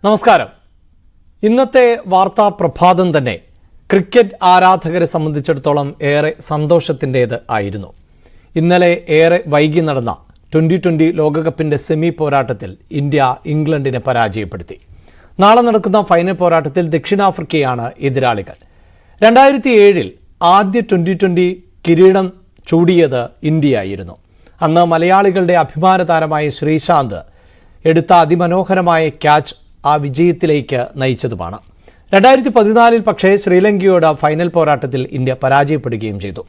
നമസ്കാരം. ഇന്നത്തെ വാർത്താ പ്രഭാതം തന്നെ ക്രിക്കറ്റ് ആരാധകരെ സംബന്ധിച്ചിടത്തോളം ഏറെ സന്തോഷത്തിൻ്റേത് ആയിരുന്നു. ഇന്നലെ ഏറെ വൈകി നടന്ന 2020 ലോകകപ്പിൻ്റെ സെമി പോരാട്ടത്തിൽ ഇന്ത്യ ഇംഗ്ലണ്ടിനെ പരാജയപ്പെടുത്തി. നാളെ നടക്കുന്ന ഫൈനൽ പോരാട്ടത്തിൽ ദക്ഷിണാഫ്രിക്കയാണ് എതിരാളികൾ. 2007 ആദ്യ 2020 കിരീടം ചൂടിയത് ഇന്ത്യയായിരുന്നു. അന്ന് മലയാളികളുടെ അഭിമാന താരമായ ശ്രീശാന്ത് എടുത്ത അതിമനോഹരമായ ക്യാച്ച് ആ വിജയത്തിലേക്ക് നയിച്ചതുമാണ്. 2014 പക്ഷേ ശ്രീലങ്കയോട് ഫൈനൽ പോരാട്ടത്തിൽ ഇന്ത്യ പരാജയപ്പെടുകയും ചെയ്തു.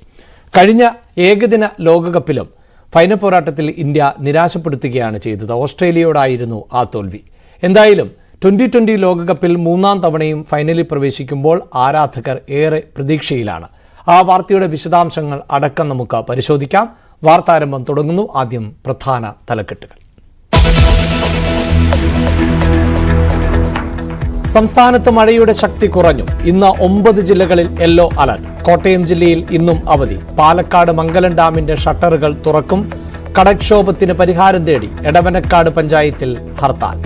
കഴിഞ്ഞ ഏകദിന ലോകകപ്പിലും ഫൈനൽ പോരാട്ടത്തിൽ ഇന്ത്യ നിരാശപ്പെടുത്തുകയാണ് ചെയ്തത്. ഓസ്ട്രേലിയയോടായിരുന്നു ആ തോൽവി. എന്തായാലും 2020 ലോകകപ്പിൽ മൂന്നാം തവണയും ഫൈനലിൽ പ്രവേശിക്കുമ്പോൾ ആരാധകർ ഏറെ പ്രതീക്ഷയിലാണ്. ആ വാർത്തയുടെ വിശദാംശങ്ങൾ അടക്കം നമുക്ക് പരിശോധിക്കാം. വാർത്താരംഭം തുടങ്ങുന്നു. ആദ്യം പ്രധാന തലക്കെട്ടുകൾ. സംസ്ഥാനത്ത് മഴയുടെ ശക്തി കുറഞ്ഞു. ഇന്ന് 9 ജില്ലകളിൽ യെല്ലോ അലർട്ട്. കോട്ടയം ജില്ലയിൽ ഇന്നും അവധി. പാലക്കാട് മംഗലം ഡാമിന്റെ ഷട്ടറുകൾ തുറക്കും. കടൽക്ഷോഭത്തിന് പരിഹാരം തേടി എടവനക്കാട് പഞ്ചായത്തിൽ ഹർത്താൽ.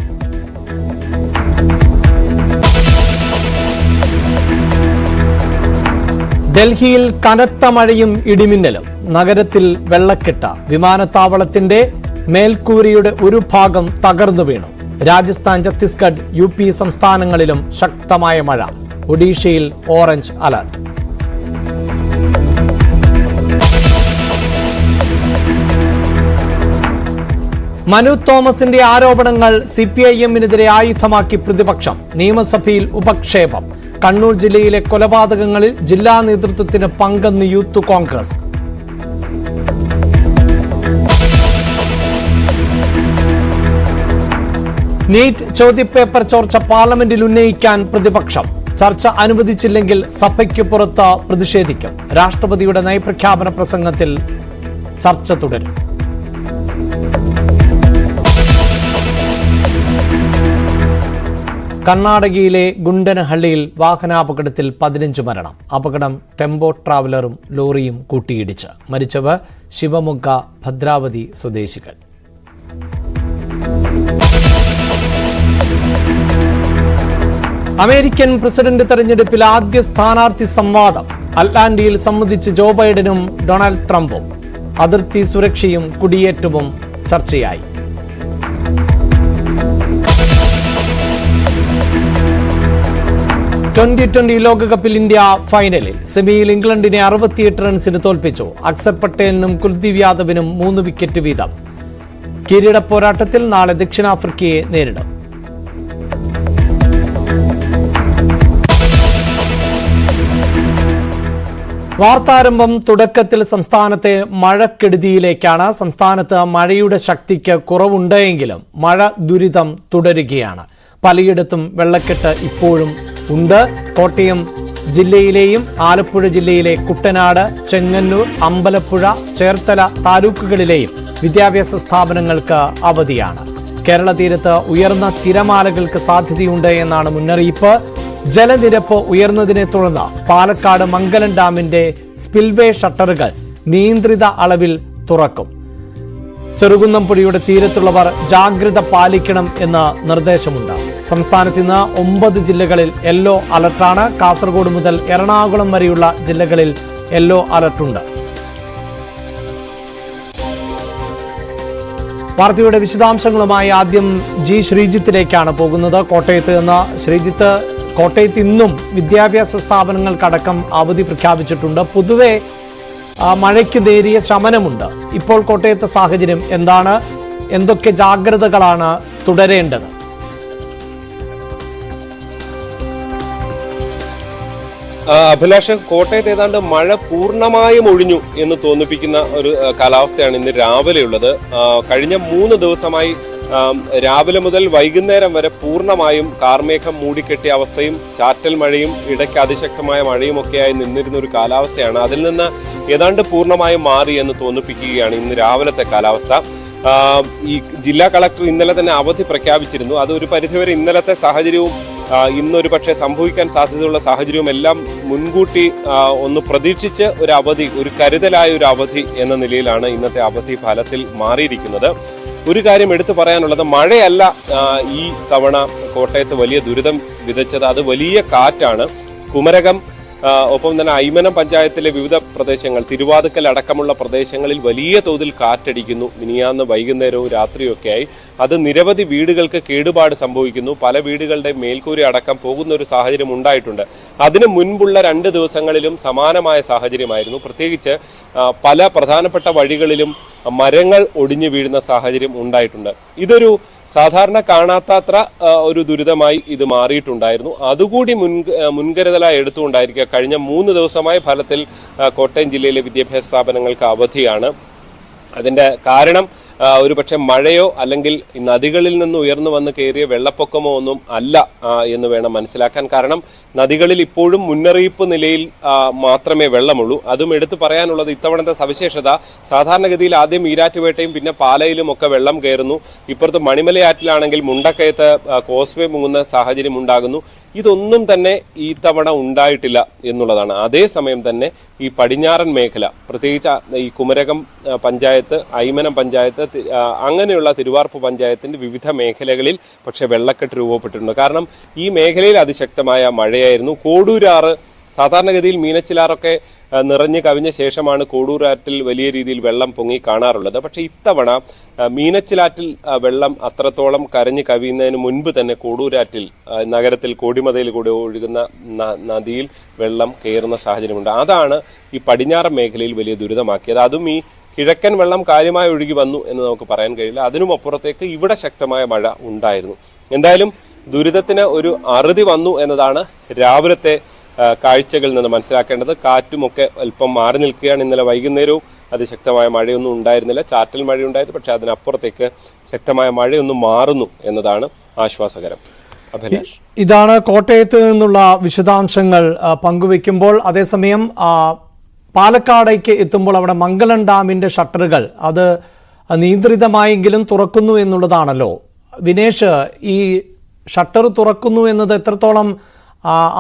ഡൽഹിയിൽ കനത്ത മഴയും ഇടിമിന്നലും. നഗരത്തിൽ വെള്ളക്കെട്ട്. വിമാനത്താവളത്തിന്റെ മേൽക്കൂരയുടെ ഒരു ഭാഗം തകർന്നു വീണു. രാജസ്ഥാൻ, ഛത്തീസ്ഗഡ്, UP സംസ്ഥാനങ്ങളിലും ശക്തമായ മഴ. ഒഡീഷയിൽ ഓറഞ്ച് അലർട്ട്. മനു തോമസിന്റെ ആരോപണങ്ങൾ CPIM-നെതിരെ ആയുധമാക്കി പ്രതിപക്ഷം. നിയമസഭയിൽ ഉപക്ഷേപം. കണ്ണൂർ ജില്ലയിലെ കൊലപാതകങ്ങളിൽ ജില്ലാ നേതൃത്വത്തിന് പങ്കെന്ന് യൂത്ത് കോൺഗ്രസ്. നീറ്റ് ചോദ്യപേപ്പർ ചോർച്ച പാർലമെന്റിൽ ഉന്നയിക്കാൻ പ്രതിപക്ഷം. ചർച്ച അനുവദിച്ചില്ലെങ്കിൽ സഭയ്ക്ക് പുറത്ത് പ്രതിഷേധിക്കും. രാഷ്ട്രപതിയുടെ നയപ്രഖ്യാപന പ്രസംഗത്തിൽ ചർച്ച തുടരും. കർണാടകയിലെ ഗുണ്ടനഹള്ളിയിൽ വാഹനാപകടത്തിൽ 15 മരണം. അപകടം ടെമ്പോ ട്രാവലറും ലോറിയും കൂട്ടിയിടിച്ച്. മരിച്ചവർ ശിവമൊഗ്ഗ, ഭദ്രാവതി സ്വദേശികൾ. അമേരിക്കൻ പ്രസിഡന്റ് തെരഞ്ഞെടുപ്പിൽ ആദ്യ സ്ഥാനാർത്ഥി സംവാദം. അറ്റ്ലാന്റയിൽ സംബന്ധിച്ച് ജോ ബൈഡനും ഡൊണാൾഡ് ട്രംപും. അതിർത്തി സുരക്ഷയും കുടിയേറ്റവും ചർച്ചയായി. T20 ലോകകപ്പിൽ ഇന്ത്യ ഫൈനലിൽ. സെമിയിൽ ഇംഗ്ലണ്ടിനെ 68 റൺസിന് തോൽപ്പിച്ചു. അക്സർ പട്ടേലിനും കുൽദീപ് യാദവിനും 3 വിക്കറ്റ് വീതം. കിരീട പോരാട്ടത്തിൽ നാളെ ദക്ഷിണാഫ്രിക്കയെ നേരിടും. വാർത്താരംഭം തുടക്കത്തിൽ സംസ്ഥാനത്തെ മഴക്കെടുതിയിലേക്കാണ്. സംസ്ഥാനത്ത് മഴയുടെ ശക്തിക്ക് കുറവുണ്ടെങ്കിലും മഴ ദുരിതം തുടരുകയാണ്. പലയിടത്തും വെള്ളക്കെട്ട് ഇപ്പോഴും ഉണ്ട്. കോട്ടയം ജില്ലയിലെയും ആലപ്പുഴ ജില്ലയിലെ കുട്ടനാട്, ചെങ്ങന്നൂർ, അമ്പലപ്പുഴ, ചേർത്തല താലൂക്കുകളിലെയും വിദ്യാഭ്യാസ സ്ഥാപനങ്ങൾക്ക് അവധിയാണ്. കേരള തീരത്ത് ഉയർന്ന തിരമാലകൾക്ക് സാധ്യതയുണ്ട് എന്നാണ് മുന്നറിയിപ്പ്. ജലനിരപ്പ് ഉയർന്നതിനെ തുടർന്ന് പാലക്കാട് മംഗലം ഡാമിന്റെ സ്പിൽവേ ഷട്ടറുകൾ നിയന്ത്രിത അളവിൽ തുറക്കും. ചെറുകുന്നംപുഴയുടെ തീരത്തുള്ളവർ ജാഗ്രത പാലിക്കണം എന്ന് നിർദ്ദേശമുണ്ട്. സംസ്ഥാനത്ത് ഇന്ന് 9 ജില്ലകളിൽ യെല്ലോ അലർട്ടാണ്. കാസർഗോഡ് മുതൽ എറണാകുളം വരെയുള്ള ജില്ലകളിൽ യെല്ലോ അലർട്ടുണ്ട്. വാർത്തയുടെ വിശദാംശങ്ങളുമായി ആദ്യം ശ്രീജിത്തിലേക്കാണ് പോകുന്നത്. കോട്ടയത്ത് നിന്ന് ശ്രീജിത്ത്, കോട്ടയത്ത് ഇന്നും വിദ്യാഭ്യാസ സ്ഥാപനങ്ങൾക്കടക്കം അവധി പ്രഖ്യാപിച്ചിട്ടുണ്ട്. പൊതുവെ മഴയ്ക്ക് നേരിയ ശമനമുണ്ട്. ഇപ്പോൾ കോട്ടയത്തെ സാഹചര്യം എന്താണ്? എന്തൊക്കെ ജാഗ്രതകളാണ് തുടരേണ്ടത്? അഭിലാഷൻ, കോട്ടയത്ത് ഏതാണ്ട് മഴ പൂർണ്ണമായും ഒഴിഞ്ഞു എന്ന് തോന്നിപ്പിക്കുന്ന ഒരു കാലാവസ്ഥയാണ് ഇന്ന് രാവിലെയുള്ളത്. കഴിഞ്ഞ 3 ദിവസമായി രാവിലെ മുതൽ വൈകുന്നേരം വരെ പൂർണ്ണമായും കാർമേഘം മൂടിക്കെട്ടിയ അവസ്ഥയും ചാറ്റൽ മഴയും ഇടയ്ക്ക് അതിശക്തമായ മഴയും ഒക്കെയായി നിന്നിരുന്ന ഒരു കാലാവസ്ഥയാണ്. അതിൽ നിന്ന് ഏതാണ്ട് പൂർണ്ണമായും മാറി എന്ന് തോന്നിപ്പിക്കുകയാണ് ഇന്ന് രാവിലത്തെ കാലാവസ്ഥ. ഈ ജില്ലാ കളക്ടർ ഇന്നലെ തന്നെ അവധി പ്രഖ്യാപിച്ചിരുന്നു. അത് ഒരു പരിധിവരെ ഇന്നലത്തെ സാഹചര്യവും ഇന്നൊരു പക്ഷേ സംഭവിക്കാൻ സാധ്യതയുള്ള സാഹചര്യവും എല്ലാം മുൻകൂട്ടി ഒന്ന് പ്രതീക്ഷിച്ച് ഒരു അവധി, ഒരു കരുതലായ ഒരു അവധി എന്ന നിലയിലാണ് ഇന്നത്തെ അവധി ഫലത്തിൽ മാറിയിരിക്കുന്നത്. ഒരു കാര്യം എടുത്തു പറയാനുള്ളത്, മഴയല്ല ഈ തവണ കോട്ടയത്ത് വലിയ ദുരിതം വിതച്ചത്, അത് വലിയ കാറ്റാണ്. കുമരകം ഒപ്പം തന്നെ ഐമനം പഞ്ചായത്തിലെ വിവിധ പ്രദേശങ്ങൾ, തിരുവാതുക്കൽ അടക്കമുള്ള പ്രദേശങ്ങളിൽ വലിയ തോതിൽ കാറ്റടിക്കുന്നു. മിനിയാന്ന് വൈകുന്നേരവും രാത്രിയൊക്കെയായി അത് നിരവധി വീടുകൾക്ക് കേടുപാട് സംഭവിക്കുന്നു. പല വീടുകളുടെ മേൽക്കൂര അടക്കം പോകുന്ന ഒരു സാഹചര്യം ഉണ്ടായിട്ടുണ്ട്. അതിനു മുൻപുള്ള 2 ദിവസങ്ങളിലും സമാനമായ സാഹചര്യമായിരുന്നു. പ്രത്യേകിച്ച് പല പ്രധാനപ്പെട്ട വഴികളിലും മരങ്ങൾ ഒടിഞ്ഞു വീഴുന്ന സാഹചര്യം ഉണ്ടായിട്ടുണ്ട്. ഇതൊരു സാധാരണ കാണാത്തത്ര ഒരു ദുരിതമായി ഇത് മാറിയിട്ടുണ്ടായിരുന്നു. അതുകൂടി മുൻകരുതലായി എടുത്തുകൊണ്ടായിരിക്കുക കഴിഞ്ഞ 3 ദിവസമായി ഫലത്തിൽ കോട്ടയം ജില്ലയിലെ വിദ്യാഭ്യാസ സ്ഥാപനങ്ങൾക്ക് അവധിയാണ്. അതിന്റെ കാരണം ഒരുപക്ഷെ മഴയോ അല്ലെങ്കിൽ നദികളിൽ നിന്ന് ഉയർന്നു വന്ന് കയറിയ വെള്ളപ്പൊക്കമോ ഒന്നും അല്ല എന്ന് വേണം മനസ്സിലാക്കാൻ. കാരണം നദികളിൽ ഇപ്പോഴും മുന്നറിയിപ്പ് നിലയിൽ മാത്രമേ വെള്ളമുള്ളൂ. അതും എടുത്തു പറയാനുള്ളത് ഇത്തവണത്തെ സവിശേഷത, സാധാരണഗതിയിൽ ആദ്യം ഈരാറ്റുപേട്ടയും പിന്നെ പാലയിലും ഒക്കെ വെള്ളം കയറുന്നു. ഇപ്പുറത്ത് മണിമലയാറ്റിലാണെങ്കിൽ മുണ്ടക്കയത്ത് കോസ്വേ മുങ്ങുന്ന സാഹചര്യം ഉണ്ടാകുന്നു. ഇതൊന്നും തന്നെ ഈ തവണ ഉണ്ടായിട്ടില്ല എന്നുള്ളതാണ്. അതേസമയം തന്നെ ഈ പടിഞ്ഞാറൻ മേഖല, പ്രത്യേകിച്ച് ഈ കുമരകം പഞ്ചായത്ത്, ഐമനം പഞ്ചായത്ത്, അങ്ങനെയുള്ള തിരുവാർപ്പ് പഞ്ചായത്തിന്റെ വിവിധ മേഖലകളിൽ പക്ഷെ വെള്ളക്കെട്ട് രൂപപ്പെട്ടിട്ടുണ്ട്. കാരണം ഈ മേഖലയിൽ അതിശക്തമായ മഴയായിരുന്നു. കോടൂരാറ്, സാധാരണഗതിയിൽ മീനച്ചിലാറൊക്കെ നിറഞ്ഞു കവിഞ്ഞ ശേഷമാണ് കോടൂരാറ്റിൽ വലിയ രീതിയിൽ വെള്ളം പൊങ്ങി കാണാറുള്ളത്. പക്ഷെ ഇത്തവണ മീനച്ചിലാറ്റിൽ വെള്ളം അത്രത്തോളം കരഞ്ഞു കവിയുന്നതിന് മുൻപ് തന്നെ കോടൂരാറ്റിൽ, നഗരത്തിൽ കോടിമതയിൽ കൂടെ ഒഴുകുന്ന നദിയിൽ വെള്ളം കയറുന്ന സാഹചര്യമുണ്ട്. അതാണ് ഈ പടിഞ്ഞാറൻ മേഖലയിൽ വലിയ ദുരിതമാക്കിയത്. അതും ഈ കിഴക്കൻ വെള്ളം കാര്യമായി ഒഴുകി വന്നു എന്ന് നമുക്ക് പറയാൻ കഴിയില്ല. അതിനും അപ്പുറത്തേക്ക് ഇവിടെ ശക്തമായ മഴ ഉണ്ടായിരുന്നു. എന്തായാലും ദുരിതത്തിന് ഒരു അറുതി വന്നു എന്നതാണ് രാവിലത്തെ കാഴ്ചകളിൽ നിന്ന് മനസ്സിലാക്കേണ്ടത്. കാറ്റുമൊക്കെ അല്പം മാറി നിൽക്കുകയാണ്. ഇന്നലെ വൈകുന്നേരവും അതിശക്തമായ മഴയൊന്നും ഉണ്ടായിരുന്നില്ല. ചാറ്റൽ മഴയുണ്ടായിരുന്നു. പക്ഷെ അതിനപ്പുറത്തേക്ക് ശക്തമായ മഴയൊന്നും മാറുന്നു എന്നതാണ് ആശ്വാസകരം. അഭിലാഷ്, ഇതാണ് കോട്ടയത്ത് നിന്നുള്ള വിശദാംശങ്ങൾ പങ്കുവെക്കുമ്പോൾ. അതേസമയം പാലക്കാടേക്ക് എത്തുമ്പോൾ അവിടെ മംഗലം ഡാമിന്റെ ഷട്ടറുകൾ അത് നിയന്ത്രിതമായെങ്കിലും തുറക്കുന്നു എന്നുള്ളതാണല്ലോ. വിനേഷ്, ഈ ഷട്ടർ തുറക്കുന്നു എന്നത് എത്രത്തോളം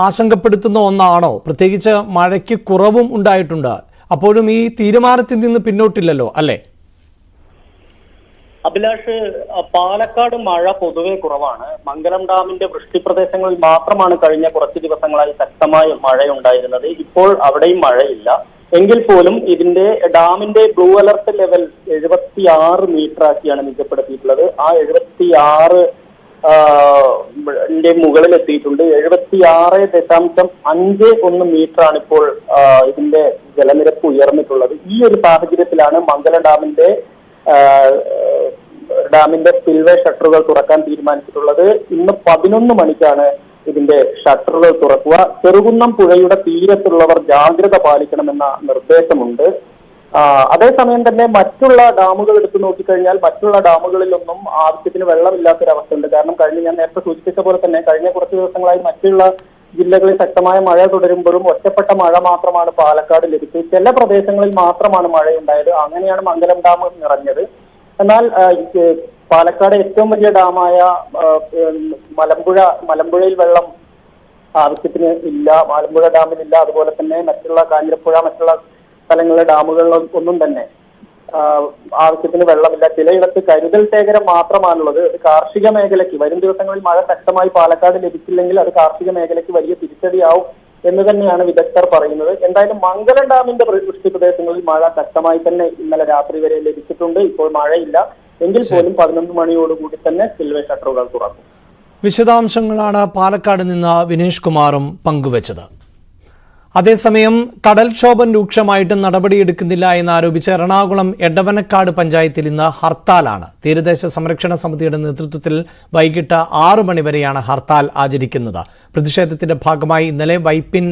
ആശങ്കപ്പെടുത്തുന്ന ഒന്നാണോ? പ്രത്യേകിച്ച് മഴയ്ക്ക് കുറവും ഉണ്ടായിട്ടുണ്ട്. അപ്പോഴും ഈ തീരുമാനത്തിൽ നിന്ന് പിന്നോട്ടില്ലല്ലോ, അല്ലേ? അഭിലാഷ്, പാലക്കാട് മഴ പൊതുവെ കുറവാണ്. മംഗലം ഡാമിന്റെ വൃഷ്ടിപ്രദേശങ്ങളിൽ മാത്രമാണ് കഴിഞ്ഞ കുറച്ച് ദിവസങ്ങളായി ശക്തമായ മഴയുണ്ടായിരുന്നത്. ഇപ്പോൾ അവിടെയും മഴയില്ല. എങ്കിൽ പോലും ഇതിന്റെ ഡാമിന്റെ ബ്ലൂ അലർട്ട് ലെവൽ 76 മീറ്റർ ആക്കിയാണ് നിജപ്പെടുത്തിയിട്ടുള്ളത്. ആ 76 മുകളിൽ എത്തിയിട്ടുണ്ട്. 76.51 മീറ്റർ ആണ് ഇപ്പോൾ ഇതിന്റെ ജലനിരപ്പ് ഉയർന്നിട്ടുള്ളത്. ഈ ഒരു സാഹചര്യത്തിലാണ് മംഗലം ഡാമിന്റെ സ്പിൽവേ ഷട്ടറുകൾ തുറക്കാൻ തീരുമാനിച്ചിട്ടുള്ളത്. ഇന്ന് 11 മണിക്കാണ് ഇതിന്റെ ഷട്ടറുകൾ തുറക്കുക. ചെറുകുന്നം പുഴയുടെ തീരത്തുള്ളവർ ജാഗ്രത പാലിക്കണമെന്ന നിർദ്ദേശമുണ്ട്. അതേസമയം തന്നെ മറ്റുള്ള ഡാമുകൾ എടുത്തു നോക്കിക്കഴിഞ്ഞാൽ മറ്റുള്ള ഡാമുകളിലൊന്നും ആവശ്യത്തിന് വെള്ളമില്ലാത്തൊരവസ്ഥയുണ്ട്. കാരണം ഞാൻ നേരത്തെ സൂചിപ്പിച്ച പോലെ തന്നെ കഴിഞ്ഞ കുറച്ച് ദിവസങ്ങളായി മറ്റുള്ള ജില്ലകളിൽ ശക്തമായ മഴ തുടരുമ്പോഴും ഒറ്റപ്പെട്ട മഴ മാത്രമാണ് പാലക്കാട് ലഭിച്ചത്. ചില പ്രദേശങ്ങളിൽ മാത്രമാണ് മഴയുണ്ടായത്. അങ്ങനെയാണ് മംഗലം ഡാം നിറഞ്ഞത്. എന്നാൽ പാലക്കാട് ഏറ്റവും വലിയ ഡാമായ മലമ്പുഴയിൽ വെള്ളം ആവശ്യത്തിന് ഇല്ല. മലമ്പുഴ ഡാമിലില്ല. അതുപോലെ തന്നെ മറ്റുള്ള കാഞ്ഞിരപ്പുഴ, മറ്റുള്ള സ്ഥലങ്ങളിലെ ഡാമുകളിൽ ഒന്നും തന്നെ ആവശ്യത്തിന് വെള്ളമില്ല. ചിലയിടത്ത് കരുതൽ ശേഖരം മാത്രമാണുള്ളത്. അത് കാർഷിക മേഖലയ്ക്ക് വരും ദിവസങ്ങളിൽ മഴ ശക്തമായി പാലക്കാട് ലഭിച്ചില്ലെങ്കിൽ അത് കാർഷിക മേഖലയ്ക്ക് വലിയ തിരിച്ചടിയാവും എന്ന് തന്നെയാണ് വിദഗ്ധർ പറയുന്നത്. എന്തായാലും മംഗലം ഡാമിന്റെ വൃഷ്ടി പ്രദേശങ്ങളിൽ മഴ ശക്തമായി തന്നെ ഇന്നലെ രാത്രി വരെ ലഭിച്ചിട്ടുണ്ട്. ഇപ്പോൾ മഴയില്ല. എങ്കിൽ പോലും 11 മണിയോടുകൂടി തന്നെ സ്പിൽവേ ഷട്ടറുകൾ തുറക്കും. വിശദാംശങ്ങളാണ് പാലക്കാട് നിന്ന് വിനേഷ് കുമാറും പങ്കുവച്ചത്. അതേസമയം കടൽക്ഷോഭം രൂക്ഷമായിട്ടും നടപടിയെടുക്കുന്നില്ല എന്നാരോപിച്ച് എറണാകുളം എടവനക്കാട് പഞ്ചായത്തിൽ ഇന്ന് ഹർത്താലാണ്. തീരദേശ സംരക്ഷണ സമിതിയുടെ നേതൃത്വത്തിൽ വൈകിട്ട് 6 മണിവരെയാണ് ഹർത്താൽ ആചരിക്കുന്നത്. പ്രതിഷേധത്തിന്റെ ഭാഗമായി ഇന്നലെ വൈപ്പിൻ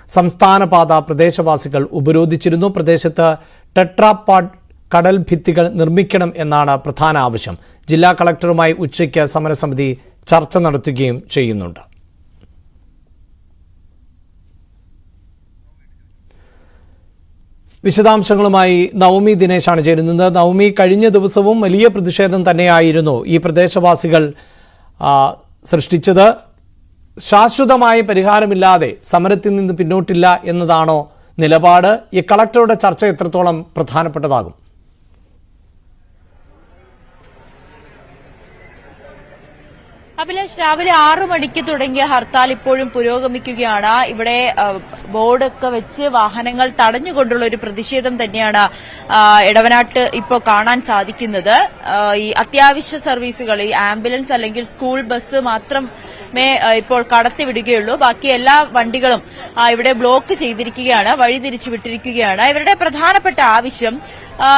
സംസ്ഥാനപാത പ്രദേശവാസികൾ ഉപരോധിച്ചിരുന്നു. പ്രദേശത്ത് ടെട്രാപാഡ് കടൽ ഭിത്തികൾ നിർമ്മിക്കണം എന്നാണ് പ്രധാന ആവശ്യം. ജില്ലാ കളക്ടറുമായി ഉച്ചയ്ക്ക് സമരസമിതി ചർച്ച നടത്തുകയും ചെയ്യുന്നുണ്ട്. വിശദാംശങ്ങളുമായി നവമി ദിനേശാണ് ചേരുന്നത്. നവമി, കഴിഞ്ഞ ദിവസവും വലിയ പ്രതിഷേധം തന്നെയായിരുന്നു ഈ പ്രദേശവാസികൾ സൃഷ്ടിച്ചത്. ശാശ്വതമായ പരിഹാരമില്ലാതെ സമരത്തിൽ നിന്ന് പിന്നോട്ടില്ല എന്നതാണോ നിലപാട്? ഈ കളക്ടറുടെ ചർച്ച എത്രത്തോളം പ്രധാനപ്പെട്ടതാകും? അഭിലാഷ്, രാവിലെ 6 മണിക്ക് തുടങ്ങിയ ഹർത്താൽ ഇപ്പോഴും പുരോഗമിക്കുകയാണ്. ഇവിടെ ബോർഡൊക്കെ വെച്ച് വാഹനങ്ങൾ തടഞ്ഞുകൊണ്ടുള്ള ഒരു പ്രതിഷേധം തന്നെയാണ് എടവനാട്ട് ഇപ്പോൾ കാണാൻ സാധിക്കുന്നത്. ഈ അത്യാവശ്യ സർവീസുകൾ, ഈ ആംബുലൻസ് അല്ലെങ്കിൽ സ്കൂൾ ബസ് മാത്രമേ ഇപ്പോൾ കടത്തിവിടുകയുള്ളൂ. ബാക്കി എല്ലാ വണ്ടികളും ഇവിടെ ബ്ലോക്ക് ചെയ്തിരിക്കുകയാണ്, വഴിതിരിച്ചു വിട്ടിരിക്കുകയാണ്. ഇവരുടെ പ്രധാനപ്പെട്ട ആവശ്യം,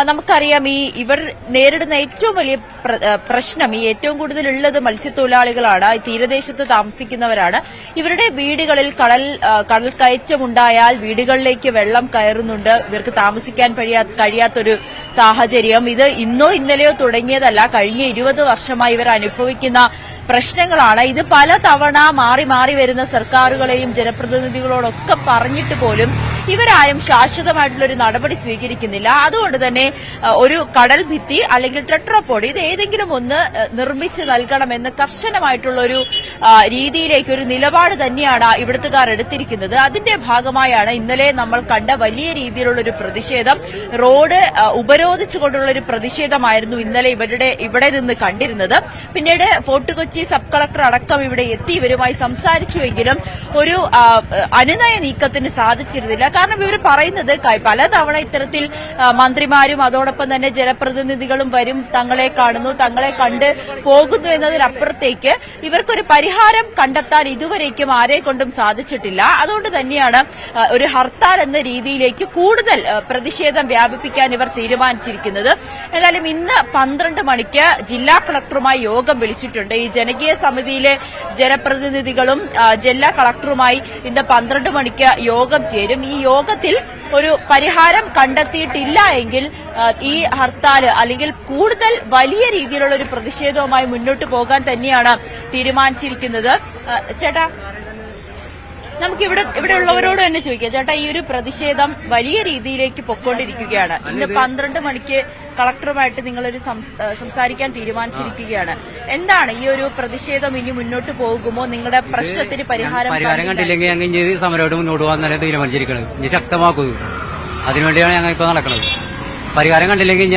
നമുക്കറിയാം, ഇവർ നേരിടുന്ന ഏറ്റവും വലിയ പ്രശ്നം, ഈ ഏറ്റവും കൂടുതലുള്ളത് മത്സ്യത്തൊഴിലാളികളാണ്, തീരദേശത്ത് താമസിക്കുന്നവരാണ്. ഇവരുടെ വീടുകളിൽ കടൽ കയറ്റമുണ്ടായാൽ വീടുകളിലേക്ക് വെള്ളം കയറുന്നുണ്ട്. ഇവർക്ക് താമസിക്കാൻ കഴിയാത്തൊരു സാഹചര്യം. ഇത് ഇന്നോ ഇന്നലെയോ തുടങ്ങിയതല്ല, കഴിഞ്ഞ 20 വർഷമായി ഇവർ അനുഭവിക്കുന്ന പ്രശ്നങ്ങളാണ്. ഇത് പലതവണ മാറി മാറി വരുന്ന സർക്കാരുകളെയും ജനപ്രതിനിധികളോടൊക്കെ പറഞ്ഞിട്ട് പോലും ഇവരാരും ശാശ്വതമായിട്ടുള്ള ഒരു നടപടി സ്വീകരിക്കുന്നില്ല. അതുകൊണ്ട് തന്നെ ഒരു കടൽ ഭിത്തി അല്ലെങ്കിൽ ടെട്രാപോഡ്, ഇത് ഏതെങ്കിലും ഒന്ന് നിർമ്മിച്ച് നൽകണമെന്ന് കർശനമായിട്ടുള്ള ഒരു രീതിയിലേക്ക്, ഒരു നിലപാട് തന്നെയാണ് ഇവിടുത്തുകാർ എടുത്തിരിക്കുന്നത്. അതിന്റെ ഭാഗമായാണ് ഇന്നലെ നമ്മൾ കണ്ട വലിയ രീതിയിലുള്ള ഒരു പ്രതിഷേധം. റോഡ് ഉപരോധിച്ചുകൊണ്ടുള്ള ഒരു പ്രതിഷേധമായിരുന്നു ഇന്നലെ ഇവിടെ നിന്ന് കണ്ടിരുന്നത്. പിന്നീട് ഫോർട്ട് കൊച്ചി സബ് കളക്ടർ അടക്കം ഇവിടെ എത്തി ഇവരുമായി സംസാരിച്ചുവെങ്കിലും ഒരു അനുനയ നീക്കത്തിന് സാധിച്ചിരുന്നില്ല. കാരണം ഇവർ പറയുന്നത്, പലതവണ ഇത്തരത്തിൽ മന്ത്രിമാരും അതോടൊപ്പം തന്നെ ജനപ്രതിനിധികളും വരും, തങ്ങളെ കാണുന്നു, തങ്ങളെ കണ്ട് പോകുന്നു എന്നതിനപ്പുറത്തേക്ക് ഇവർക്കൊരു പരിഹാരം കണ്ടെത്താൻ ഇതുവരേക്കും ആരെ കൊണ്ടും സാധിച്ചിട്ടില്ല. അതുകൊണ്ട് തന്നെയാണ് ഒരു ഹർത്താൽ എന്ന രീതിയിലേക്ക് കൂടുതൽ പ്രതിഷേധം വ്യാപിപ്പിക്കാൻ ഇവർ തീരുമാനിച്ചിരിക്കുന്നത്. എന്നാലും ഇന്ന് 12 മണിക്ക് ജില്ലാ കളക്ടറുമായി യോഗം വിളിച്ചിട്ടുണ്ട്. ഈ ജനകീയ സമിതിയിലെ ജനപ്രതിനിധികളും ജില്ലാ കളക്ടറുമായി ഇന്ന് 12 മണിക്ക് യോഗം ചേരും. ഈ യോഗത്തിൽ ഒരു പരിഹാരം കണ്ടെത്തിയിട്ടില്ല എങ്കിൽ ഈ ഹർത്താൽ അല്ലെങ്കിൽ കൂടുതൽ വലിയ രീതിയിലുള്ള ഒരു പ്രതിഷേധവുമായി മുന്നോട്ട് പോകാൻ തന്നെയാണ് തീരുമാനിച്ചിരിക്കുന്നത്. ചേട്ടാ, നമുക്ക് ഇവിടെ ഉള്ളവരോട് തന്നെ ചോദിക്കാം. ചേട്ടാ, ഈ ഒരു പ്രതിഷേധം വലിയ രീതിയിലേക്ക് പൊയ്ക്കൊണ്ടിരിക്കുകയാണ്. ഇന്ന് 12 മണിക്ക് കളക്ടറുമായിട്ട് നിങ്ങളൊരു സംസാരിക്കാൻ തീരുമാനിച്ചിരിക്കുകയാണ്. എന്താണ് ഈ ഒരു പ്രതിഷേധം? ഇനി മുന്നോട്ട് പോകുമോ? നിങ്ങളുടെ പ്രശ്നത്തിന് പരിഹാരം കണ്ടില്ലെങ്കിൽ ഞങ്ങൾ സമരമായിട്ട് മുന്നോട്ട് പോകാൻ തന്നെ തീരുമാനിച്ചിരിക്കുന്നത്. ഇനി ശക്തമാക്കുന്നത് അതിനുവേണ്ടിയാണ് ഞങ്ങൾ ഇപ്പൊ നടക്കുന്നത്. പരിഹാരം കണ്ടില്ലെങ്കിൽ ഇനി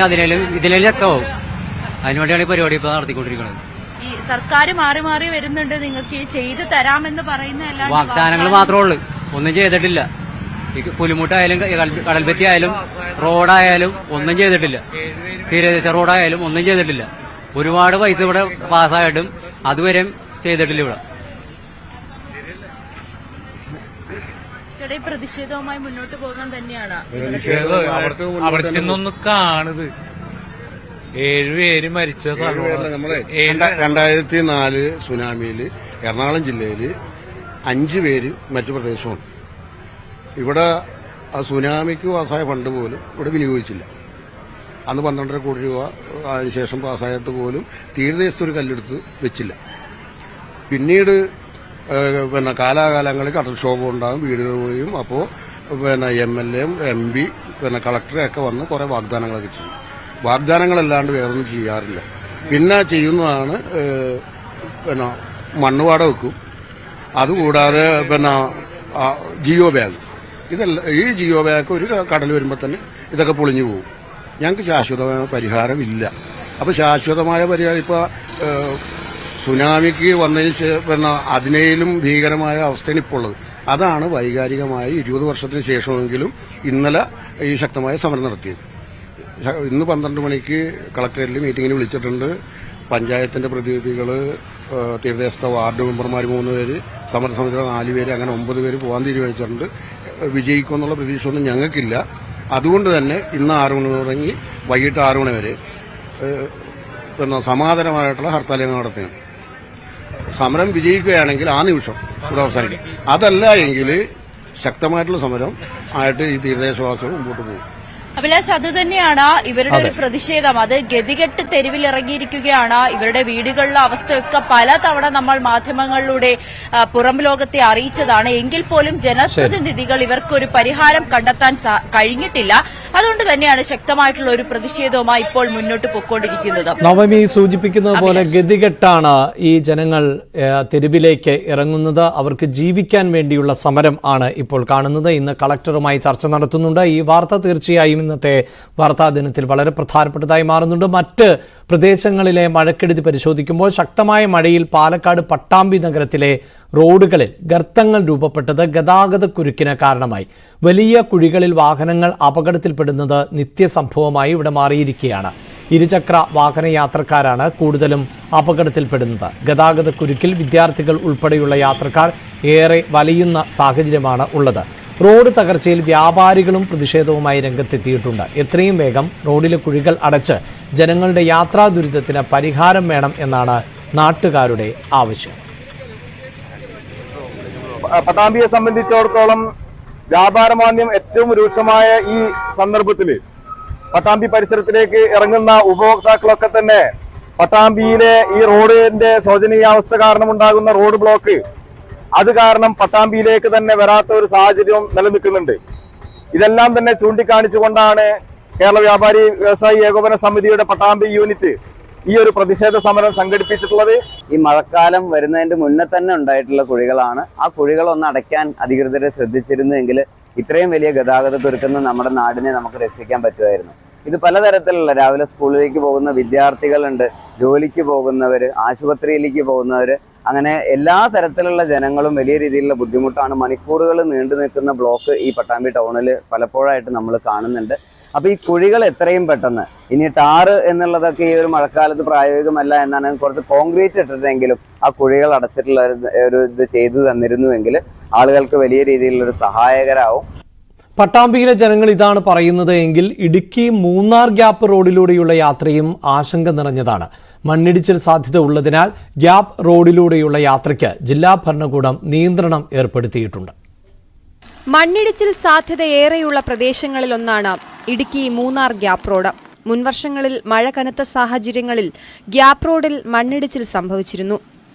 ഇതിലും ശക്തമാവും. അതിനുവേണ്ടിയാണ് ഈ പരിപാടി ഇപ്പൊ നടത്തിക്കൊണ്ടിരിക്കുന്നത്. ഈ സർക്കാർ മാറി മാറി വരുന്നുണ്ട്, നിങ്ങൾക്ക് ചെയ്തു തരാമെന്ന് പറയുന്ന വാഗ്ദാനങ്ങൾ മാത്രമേ ഉള്ളൂ, ഒന്നും ചെയ്തിട്ടില്ല. ഈ പുലിമുട്ടായാലും കടൽഭിത്തി ആയാലും റോഡായാലും ഒന്നും ചെയ്തിട്ടില്ല. തീരദേശ റോഡായാലും ഒന്നും ചെയ്തിട്ടില്ല. ഒരുപാട് പൈസ ഇവിടെ പാസ്സായിട്ടും അതുവരെ ചെയ്തിട്ടില്ല. ഇവിടെ പ്രതിഷേധവുമായി മുന്നോട്ട് പോകാൻ തന്നെയാണ്. അവിടെ ചെന്നൊന്ന് കാണുത് 7 പേര് മരിച്ച സ്ഥലമാണ്. 2004 സുനാമിയില് എറണാകുളം ജില്ലയിൽ 5 പേര് മറ്റു പ്രദേശമാണ്. ഇവിടെ സുനാമിക്ക് പാസ്സായ ഫണ്ട് പോലും ഇവിടെ വിനിയോഗിച്ചില്ല. അന്ന് 12.5 കോടി രൂപ അതിനുശേഷം പാസ്സായിട്ട് പോലും തീരദേശത്തൊരു കല്ലെടുത്ത് വെച്ചില്ല. പിന്നീട് കാലാകാലങ്ങളിൽ കടൽക്ഷോഭം ഉണ്ടാകും, വീടുകളിലും. അപ്പോൾ MLA MP കളക്ടറെയൊക്കെ വന്ന് കുറെ വാഗ്ദാനങ്ങളൊക്കെ ചെയ്യും. വാഗ്ദാനങ്ങളല്ലാണ്ട് വേറൊന്നും ചെയ്യാറില്ല. പിന്നെ ചെയ്യുന്നതാണ് മണ്ണുവാട വെക്കും. അതുകൂടാതെ ജിയോ ബാഗ്, ഇതെല്ലാം. ഈ ജിയോ ബാഗ് ഒരു കടൽ വരുമ്പോൾ തന്നെ ഇതൊക്കെ പൊളിഞ്ഞു പോകും. ഞങ്ങൾക്ക് ശാശ്വതമായ പരിഹാരം ഇല്ല. അപ്പൊ ശാശ്വതമായ പരിഹാരം ഇപ്പൊ സുനാമിക്ക് വന്നതിന് അതിനേലും ഭീകരമായ അവസ്ഥയാണ് ഇപ്പോൾ ഉള്ളത്. അതാണ് വൈകാരികമായി 20 വർഷത്തിന് ശേഷമെങ്കിലും ഇന്നലെ ഈ ശക്തമായ സമരം നടത്തിയത്. ഇന്ന് 12 മണിക്ക് കളക്ടറേറ്റിൽ മീറ്റിംഗിന് വിളിച്ചിട്ടുണ്ട്. പഞ്ചായത്തിന്റെ പ്രതിനിധികൾ, തീരദേശത്തെ വാർഡ് മെമ്പർമാർ 3 പേര്, സമരസമിതിയുടെ 4 പേര്, അങ്ങനെ 9 പേര് പോകാൻ തീരുമാനിച്ചിട്ടുണ്ട്. വിജയിക്കുമെന്നുള്ള പ്രതീക്ഷയൊന്നും ഞങ്ങൾക്കില്ല. അതുകൊണ്ട് തന്നെ ഇന്ന് 6 മണി തുടങ്ങി വൈകിട്ട് 6 മണി വരെ സമാധാനമായിട്ടുള്ള ഹർത്താൽ നടത്തുകയാണ്. സമരം വിജയിക്കുകയാണെങ്കിൽ ആ നിമിഷം ഇവിടെ അവസാനിക്കും. അതല്ല എങ്കിൽ ശക്തമായിട്ടുള്ള സമരം ആയിട്ട് ഈ തീരദേശവാസികൾ മുമ്പോട്ട് പോകും. അഭിലാഷ്, അത് തന്നെയാണ് ഇവരുടെ ഒരു പ്രതിഷേധം. അത് ഗതികെട്ട് തെരുവിലിറങ്ങിയിരിക്കുകയാണ്. ഇവരുടെ വീടുകളിലെ അവസ്ഥയൊക്കെ പലതവണ നമ്മൾ മാധ്യമങ്ങളിലൂടെ പുറം ലോകത്തെ അറിയിച്ചതാണ്. എങ്കിൽ പോലും ജനപ്രതിനിധികൾ ഇവർക്കൊരു പരിഹാരം കണ്ടെത്താൻ കഴിഞ്ഞിട്ടില്ല. അതുകൊണ്ട് തന്നെയാണ് ശക്തമായിട്ടുള്ള ഒരു പ്രതിഷേധവുമായി ഇപ്പോൾ മുന്നോട്ട് പൊയ്ക്കൊണ്ടിരിക്കുന്നത്. നവമി സൂചിപ്പിക്കുന്നത് പോലെ ഗതികെട്ടാണ് ഈ ജനങ്ങൾ തെരുവിലേക്ക് ഇറങ്ങുന്നത്. അവർക്ക് ജീവിക്കാൻ വേണ്ടിയുള്ള സമരം ആണ് ഇപ്പോൾ കാണുന്നത്. ഇന്ന് കളക്ടറുമായി ചർച്ച നടത്തുന്നുണ്ട്. ഈ വാർത്ത തീർച്ചയായും ഇന്നത്തെ വാർത്താ ദിനത്തിൽ വളരെ പ്രധാനപ്പെട്ടതായി മാറുന്നുണ്ട്. മറ്റ് പ്രദേശങ്ങളിലെ മഴക്കെടുതി പരിശോധിക്കുമ്പോൾ ശക്തമായ മഴയിൽ പാലക്കാട് പട്ടാമ്പി നഗരത്തിലെ റോഡുകളിൽ ഗർത്തങ്ങൾ രൂപപ്പെട്ടത് ഗതാഗതക്കുരുക്കിന് കാരണമായി. വലിയ കുഴികളിൽ വാഹനങ്ങൾ അപകടത്തിൽപ്പെടുന്നത് നിത്യസംഭവമായി ഇവിടെ മാറിയിരിക്കുകയാണ്. ഇരുചക്ര വാഹന യാത്രക്കാരാണ് കൂടുതലും അപകടത്തിൽപ്പെടുന്നത്. ഗതാഗതക്കുരുക്കിൽ വിദ്യാർത്ഥികൾ ഉൾപ്പെടെയുള്ള യാത്രക്കാർ ഏറെ വലയുന്ന സാഹചര്യമാണ് ഉള്ളത്. റോഡ് തകർച്ചയിൽ വ്യാപാരികളും പ്രതിഷേധവുമായി രംഗത്തെത്തിയിട്ടുണ്ട്. എത്രയും വേഗം റോഡിലെ കുഴികൾ അടച്ച് ജനങ്ങളുടെ യാത്രാ ദുരിതത്തിന് പരിഹാരം വേണം എന്നാണ് നാട്ടുകാരുടെ ആവശ്യം. പട്ടാമ്പിയെ സംബന്ധിച്ചിടത്തോളം വ്യാപാരമാന്ദ്യം ഏറ്റവും രൂക്ഷമായ ഈ സന്ദർഭത്തിൽ പട്ടാമ്പി പരിസരത്തിലേക്ക് ഇറങ്ങുന്ന ഉപഭോക്താക്കളൊക്കെ തന്നെ പട്ടാമ്പിയിലെ ഈ റോഡിന്റെ ശോചനീയാവസ്ഥ കാരണമുണ്ടാകുന്ന റോഡ് ബ്ലോക്ക് അത് കാരണം പട്ടാമ്പിയിലേക്ക് തന്നെ വരാത്ത ഒരു സാഹചര്യം നിലനിൽക്കുന്നുണ്ട്. ഇതെല്ലാം തന്നെ ചൂണ്ടിക്കാണിച്ചുകൊണ്ടാണ് കേരള വ്യാപാരി വ്യവസായി ഏകോപന സമിതിയുടെ പട്ടാമ്പി യൂണിറ്റ് ഈ ഒരു പ്രതിഷേധ സമരം സംഘടിപ്പിച്ചിട്ടുള്ളത്. ഈ മഴക്കാലം വരുന്നതിന്റെ മുന്നേ തന്നെ ഉണ്ടായിട്ടുള്ള കുഴികളാണ്. ആ കുഴികളൊന്ന് അടയ്ക്കാൻ അധികൃതരെ ശ്രദ്ധിച്ചിരുന്നെങ്കിൽ ഇത്രയും വലിയ ഗതാഗത കുരുക്കുന്ന നമ്മുടെ നാടിനെ നമുക്ക് രക്ഷിക്കാൻ പറ്റുമായിരുന്നു. ഇത് പലതരത്തിലുള്ള രാവിലെ സ്കൂളിലേക്ക് പോകുന്ന വിദ്യാർത്ഥികളുണ്ട്, ജോലിക്ക് പോകുന്നവർ, ആശുപത്രിയിലേക്ക് പോകുന്നവർ, അങ്ങനെ എല്ലാ തരത്തിലുള്ള ജനങ്ങളും വലിയ രീതിയിലുള്ള ബുദ്ധിമുട്ടാണ്. മണിക്കൂറുകൾ നീണ്ടു നിൽക്കുന്ന ബ്ലോക്ക് ഈ പട്ടാമ്പി ടൗണിൽ പലപ്പോഴായിട്ട് നമ്മൾ കാണുന്നുണ്ട്. അപ്പൊ ഈ കുഴികൾ എത്രയും പെട്ടെന്ന്, ഇനി ടാറ് എന്നുള്ളതൊക്കെ ഈ ഒരു മഴക്കാലത്ത് പ്രായോഗികമല്ല എന്നാണ്, കുറച്ച് കോൺക്രീറ്റ് ഇട്ടിട്ടെങ്കിലും ആ കുഴികൾ അടച്ചിട്ടുള്ള ഒരു ഇത് ചെയ്തു തന്നിരുന്നുവെങ്കിൽ ആളുകൾക്ക് വലിയ രീതിയിലുള്ളൊരു സഹായകരാവും. പട്ടാമ്പിയിലെ ജനങ്ങൾ ഇതാണ് പറയുന്നത് എങ്കിൽ ഇടുക്കി മൂന്നാർ ഗ്യാപ്പ് റോഡിലൂടെയുള്ള യാത്രയും ആശങ്ക നിറഞ്ഞതാണ്. മണ്ണിടിച്ചിൽ സാധ്യത ഉള്ളതിനാൽ ഗ്യാപ്പ് റോഡിലൂടെയുള്ള യാത്രയ്ക്ക് ജില്ലാ ഭരണകൂടം നിയന്ത്രണം ഏർപ്പെടുത്തിയിട്ടുണ്ട്. മണ്ണിടിച്ചിൽ സാധ്യതയേറെയുള്ള പ്രദേശങ്ങളിലൊന്നാണ് ഇടുക്കി മൂന്നാർ ഗ്യാപ്പ് റോഡ്. മുൻവർഷങ്ങളിൽ മഴ കനത്ത സാഹചര്യങ്ങളിൽ ഗ്യാപ്പ് റോഡിൽ മണ്ണിടിച്ചിൽ സംഭവിച്ചിരുന്നു.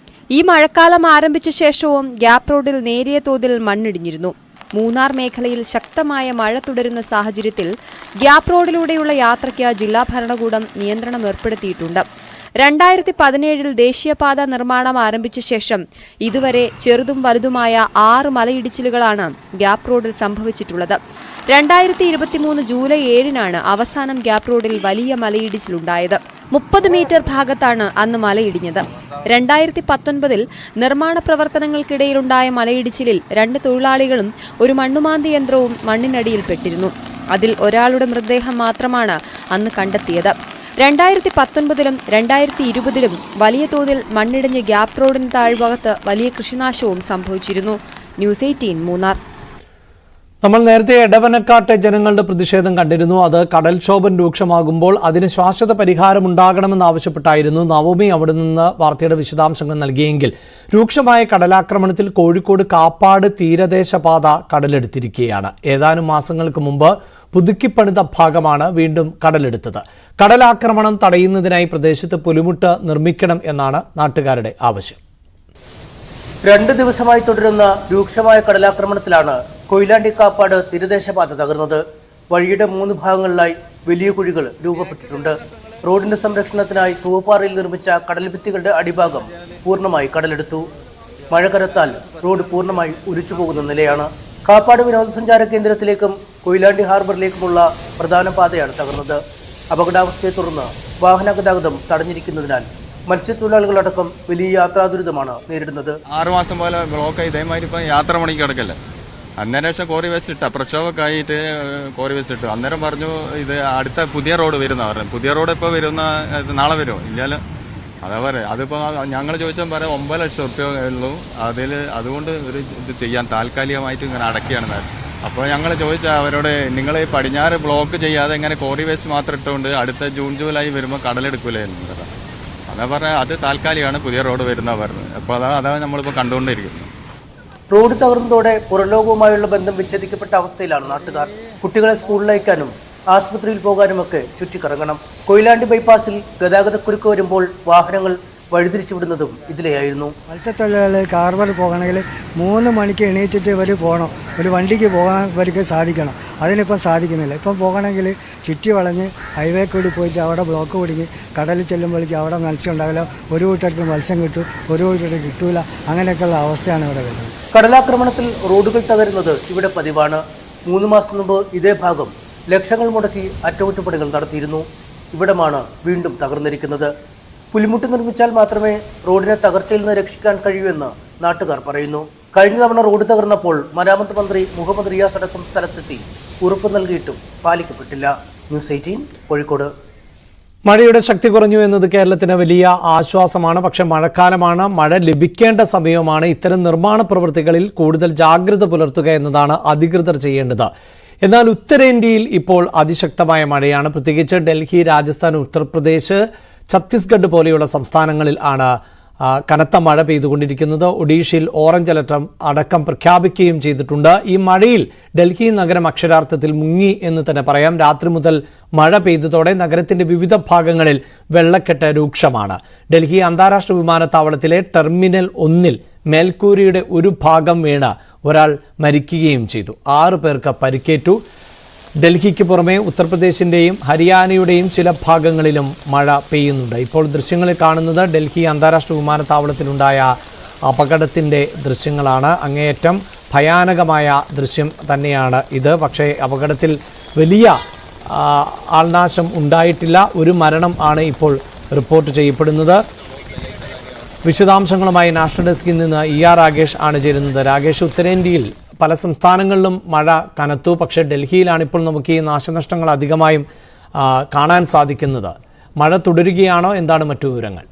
ഈ മഴക്കാലം ആരംഭിച്ച ശേഷവും ഗ്യാപ്പ് റോഡിൽ നേരിയ തോതിൽ മണ്ണിടിഞ്ഞിരുന്നു. മൂന്നാർ മേഖലയിൽ ശക്തമായ മഴ തുടരുന്ന സാഹചര്യത്തിൽ ഗ്യാപ്പ് റോഡിലൂടെയുള്ള യാത്രയ്ക്ക് ജില്ലാ ഭരണകൂടം നിയന്ത്രണം ഏർപ്പെടുത്തിയിട്ടുണ്ട്. 2017 ദേശീയപാത നിർമ്മാണം ആരംഭിച്ച ശേഷം ഇതുവരെ ചെറുതും വലുതുമായ 6 മലയിടിച്ചിലുകളാണ് ഗ്യാപ്പ് റോഡിൽ സംഭവിച്ചിട്ടുള്ളത്. 2023 ജൂലൈ 7 അവസാനം ഗ്യാപ്പ് റോഡിൽ വലിയ മലയിടിച്ചിലുണ്ടായത്. 30 മീറ്റർ ഭാഗത്താണ് അന്ന് മലയിടിഞ്ഞത്. 2019 നിർമ്മാണ പ്രവർത്തനങ്ങൾക്കിടയിലുണ്ടായ മലയിടിച്ചിലിൽ 2 തൊഴിലാളികളും ഒരു മണ്ണുമാന്തി യന്ത്രവും മണ്ണിനടിയിൽപ്പെട്ടിരുന്നു. അതിൽ ഒരാളുടെ മൃതദേഹം മാത്രമാണ് അന്ന് കണ്ടെത്തിയത്. 2019 2020 വലിയ തോതിൽ മണ്ണിടിഞ്ഞ് ഗ്യാപ്പ് റോഡിന് താഴ്ഭാഗത്ത് വലിയ കൃഷിനാശവും സംഭവിച്ചിരുന്നു. ന്യൂസ് 18 മൂന്നാർ. നമ്മൾ നേരത്തെ എടവനക്കാട്ടെ ജനങ്ങളുടെ പ്രതിഷേധം കണ്ടിരുന്നു. അത് കടൽക്ഷോഭം രൂക്ഷമാകുമ്പോൾ അതിന് ശാശ്വത പരിഹാരം ഉണ്ടാകണമെന്നാവശ്യപ്പെട്ടായിരുന്നു നവമി അവിടെ നിന്ന് വാർത്തയുടെ വിശദാംശങ്ങൾ നൽകിയെങ്കിൽ രൂക്ഷമായ കടലാക്രമണത്തിൽ കോഴിക്കോട് കാപ്പാട് തീരദേശപാത കടലെടുത്തിരിക്കുകയാണ്. ഏതാനും മാസങ്ങൾക്ക് മുമ്പ് പുതുക്കിപ്പണിത ഭാഗമാണ് വീണ്ടും കടലെടുത്തത്. കടലാക്രമണം തടയുന്നതിനായി പ്രദേശത്ത് പുലിമുട്ട് നിർമ്മിക്കണം എന്നാണ് നാട്ടുകാരുടെ ആവശ്യം. 2 ദിവസമായി തുടരുന്ന രൂക്ഷമായ കടലാക്രമണത്തിലാണ് കൊയിലാണ്ടി കാപ്പാട് തീരദേശപാത തകർന്നത്. വഴിയുടെ 3 ഭാഗങ്ങളിലായി വലിയ കുഴികൾ രൂപപ്പെട്ടിട്ടുണ്ട്. റോഡിന്റെ സംരക്ഷണത്തിനായി തൂവപ്പാറയിൽ നിർമ്മിച്ച കടൽഭിത്തികളുടെ അടിഭാഗം പൂർണ്ണമായി കടലെടുത്തു. മഴ കനത്താൽ റോഡ് പൂർണ്ണമായി ഒലിച്ചുപോകുന്ന നിലയാണ്. കാപ്പാട് വിനോദസഞ്ചാര കേന്ദ്രത്തിലേക്കും കൊയിലാണ്ടി ഹാർബറിലേക്കുമുള്ള പ്രധാന പാതയാണ് തകർന്നത്. അപകടാവസ്ഥയെ തുടർന്ന് വാഹന ഗതാഗതം തടഞ്ഞിരിക്കുന്നതിനാൽ മത്സ്യത്തൊഴിലാളികളടക്കം വലിയ യാത്രാ ദുരിതമാണ് നേരിടുന്നത്. 6 മാസം പോലെ ബ്ലോക്ക് ഇതേമാതിരി ഇപ്പം യാത്ര മണിക്ക് കിടക്കല്ലേ. അന്നേരം ശേഷം കോറി വേസ്റ്റ് ഇട്ട പ്രക്ഷോഭമൊക്കെ ആയിട്ട് കോറി വേസ്റ്റ് ഇട്ടു. അന്നേരം പറഞ്ഞു ഇത് അടുത്ത പുതിയ റോഡ് വരുന്ന പറഞ്ഞു. പുതിയ റോഡ് ഇപ്പോൾ വരുന്ന നാളെ വരുമോ ഇല്ലാലും അതാ പറയാം. അതിപ്പോൾ ഞങ്ങൾ ചോദിച്ചാൽ പറയാം 9 ലക്ഷം റുപ്യ ഉള്ളൂ. അതുകൊണ്ട് ഒരു ഇത് ചെയ്യാൻ താൽക്കാലികമായിട്ട് ഇങ്ങനെ അടക്കുകയാണ്. അപ്പോൾ ഞങ്ങൾ ചോദിച്ചാൽ അവരോട് നിങ്ങൾ ഈ പടിഞ്ഞാറ് ബ്ലോക്ക് ചെയ്യാതെ ഇങ്ങനെ കോറി വേസ്റ്റ് മാത്രം ഇട്ടുകൊണ്ട് അടുത്ത ജൂൺ ജൂലൈ വരുമ്പോൾ കടലെടുക്കൂലേ എന്ന് പറയാം. അതാ പറഞ്ഞാൽ അത് താൽക്കാലികമാണ്, പുതിയ റോഡ് വരുന്ന പറഞ്ഞത്. അപ്പോൾ അതാണ് നമ്മളിപ്പോൾ കണ്ടുകൊണ്ടിരിക്കുന്നത്. റോഡ് തകർന്നതോടെ പുറംലോകവുമായുള്ള ബന്ധം വിച്ഛേദിക്കപ്പെട്ട അവസ്ഥയിലാണ് നാട്ടുകാർ. കുട്ടികളെ സ്കൂളിലയക്കാനും ആശുപത്രിയിൽ പോകാനുമൊക്കെ ചുറ്റിക്കറങ്ങണം. കൊയിലാണ്ടി ബൈപ്പാസിൽ ഗതാഗതക്കുരുക്ക് വരുമ്പോൾ വാഹനങ്ങൾ വഴിതിരിച്ചുവിടുന്നതും ഇതിലെയായിരുന്നു. മത്സ്യത്തൊഴിലാളികൾ കാർവർ പോകണമെങ്കിൽ 3 മണിക്ക് എണീറ്റിട്ട് ഇവർ പോകണം. ഒരു വണ്ടിക്ക് പോകാൻ ഇവർക്ക് സാധിക്കണം. അതിനിപ്പം സാധിക്കുന്നില്ല. ഇപ്പം പോകണമെങ്കിൽ ചുറ്റി വളഞ്ഞ് ഹൈവേ കൂടി പോയിട്ട് അവിടെ ബ്ലോക്ക് കുടുങ്ങി കടലിൽ ചെല്ലുമ്പോഴേക്കും അവിടെ മത്സ്യം ഉണ്ടാവില്ല. ഒരു കൂട്ടർക്ക് മത്സ്യം കിട്ടും, ഒരു കൂട്ടർക്ക് കിട്ടൂല. അങ്ങനെയൊക്കെയുള്ള അവസ്ഥയാണ് ഇവിടെ വരുന്നത്. കടലാക്രമണത്തിൽ റോഡുകൾ തകരുന്നത് ഇവിടെ പതിവാണ്. 3 മാസം മുമ്പ് ഇതേ ഭാഗം ലക്ഷങ്ങൾ മുടക്കി അറ്റകുറ്റപ്പണികൾ നടത്തിയിരുന്നു. ഇവിടമാണ് വീണ്ടും തകർന്നിരിക്കുന്നത്. പുലിമുട്ട് നിർമ്മിച്ചാൽ മാത്രമേ റോഡിനെ തകർച്ചയിൽ നിന്ന് രക്ഷിക്കാൻ കഴിയൂ എന്ന് നാട്ടുകാർ പറയുന്നു. കഴിഞ്ഞ തവണ റോഡ് തകർന്നപ്പോൾ മരാമത്ത് മന്ത്രി മുഹമ്മദ് റിയാസ് അടക്കം സ്ഥലത്തെത്തി ഉറപ്പ് നൽകിയിട്ടും പാലിക്കപ്പെട്ടില്ല. ന്യൂസ് 18 കോഴിക്കോട്. മഴയുടെ ശക്തി കുറഞ്ഞു എന്നത് കേരളത്തിന് വലിയ ആശ്വാസമാണ്. പക്ഷെ മഴക്കാലമാണ്, മഴ ലഭിക്കേണ്ട സമയമാണ്. ഇത്തരം നിർമ്മാണ പ്രവൃത്തികളിൽ കൂടുതൽ ജാഗ്രത പുലർത്തുക എന്നതാണ് അധികൃതർ ചെയ്യേണ്ടത്. എന്നാൽ ഉത്തരേന്ത്യയിൽ ഇപ്പോൾ അതിശക്തമായ മഴയാണ്. പ്രത്യേകിച്ച് ഡൽഹി, രാജസ്ഥാൻ, ഉത്തർപ്രദേശ്, ഛത്തീസ്ഗഡ് പോലെയുള്ള സംസ്ഥാനങ്ങളിൽ ആണ് കനത്ത മഴ പെയ്തുകൊണ്ടിരിക്കുന്നത്. ഒഡീഷയിൽ ഓറഞ്ച് അലർട്ട് അടക്കം പ്രഖ്യാപിക്കുകയും ചെയ്തിട്ടുണ്ട്. ഈ മഴയിൽ ഡൽഹി നഗരം അക്ഷരാർത്ഥത്തിൽ മുങ്ങി എന്ന് തന്നെ പറയാം. രാത്രി മുതൽ മഴ പെയ്തതോടെ നഗരത്തിന്റെ വിവിധ ഭാഗങ്ങളിൽ വെള്ളക്കെട്ട് രൂക്ഷമാണ്. ഡൽഹി അന്താരാഷ്ട്ര വിമാനത്താവളത്തിലെ ടെർമിനൽ 1 മേൽക്കൂരയുടെ ഒരു ഭാഗം വീണ് ഒരാൾ മരിക്കുകയും ചെയ്തു. 6 പേർക്ക് പരിക്കേറ്റു. ഡൽഹിക്ക് പുറമെ ഉത്തർപ്രദേശിൻ്റെയും ഹരിയാനയുടെയും ചില ഭാഗങ്ങളിലും മഴ പെയ്യുന്നുണ്ട്. ഇപ്പോൾ ദൃശ്യങ്ങളിൽ കാണുന്നത് ഡൽഹി അന്താരാഷ്ട്ര വിമാനത്താവളത്തിലുണ്ടായ അപകടത്തിൻ്റെ ദൃശ്യങ്ങളാണ്. അങ്ങേയറ്റം ഭയാനകമായ ദൃശ്യം തന്നെയാണ് ഇത്. പക്ഷേ അപകടത്തിൽ വലിയ ആൾനാശം ഉണ്ടായിട്ടില്ല. ഒരു മരണം ആണ് ഇപ്പോൾ റിപ്പോർട്ട് ചെയ്യപ്പെടുന്നത്. വിശദാംശങ്ങളുമായി നാഷണൽ ഡെസ്കിൽ നിന്ന് ER രാഗേഷ് ആണ് ചേരുന്നത്. രാഗേഷ്, ഉത്തരേന്ത്യയിൽ പല സംസ്ഥാനങ്ങളിലും മഴ കനത്തു. പക്ഷേ ഡൽഹിയിലാണ് ഇപ്പോൾ നമുക്ക് ഈ നാശനഷ്ടങ്ങൾ അധികമായും കാണാൻ സാധിക്കുന്നത്. മഴ തുടരുകയാണോ? എന്താണ് മറ്റു വിവരങ്ങൾ?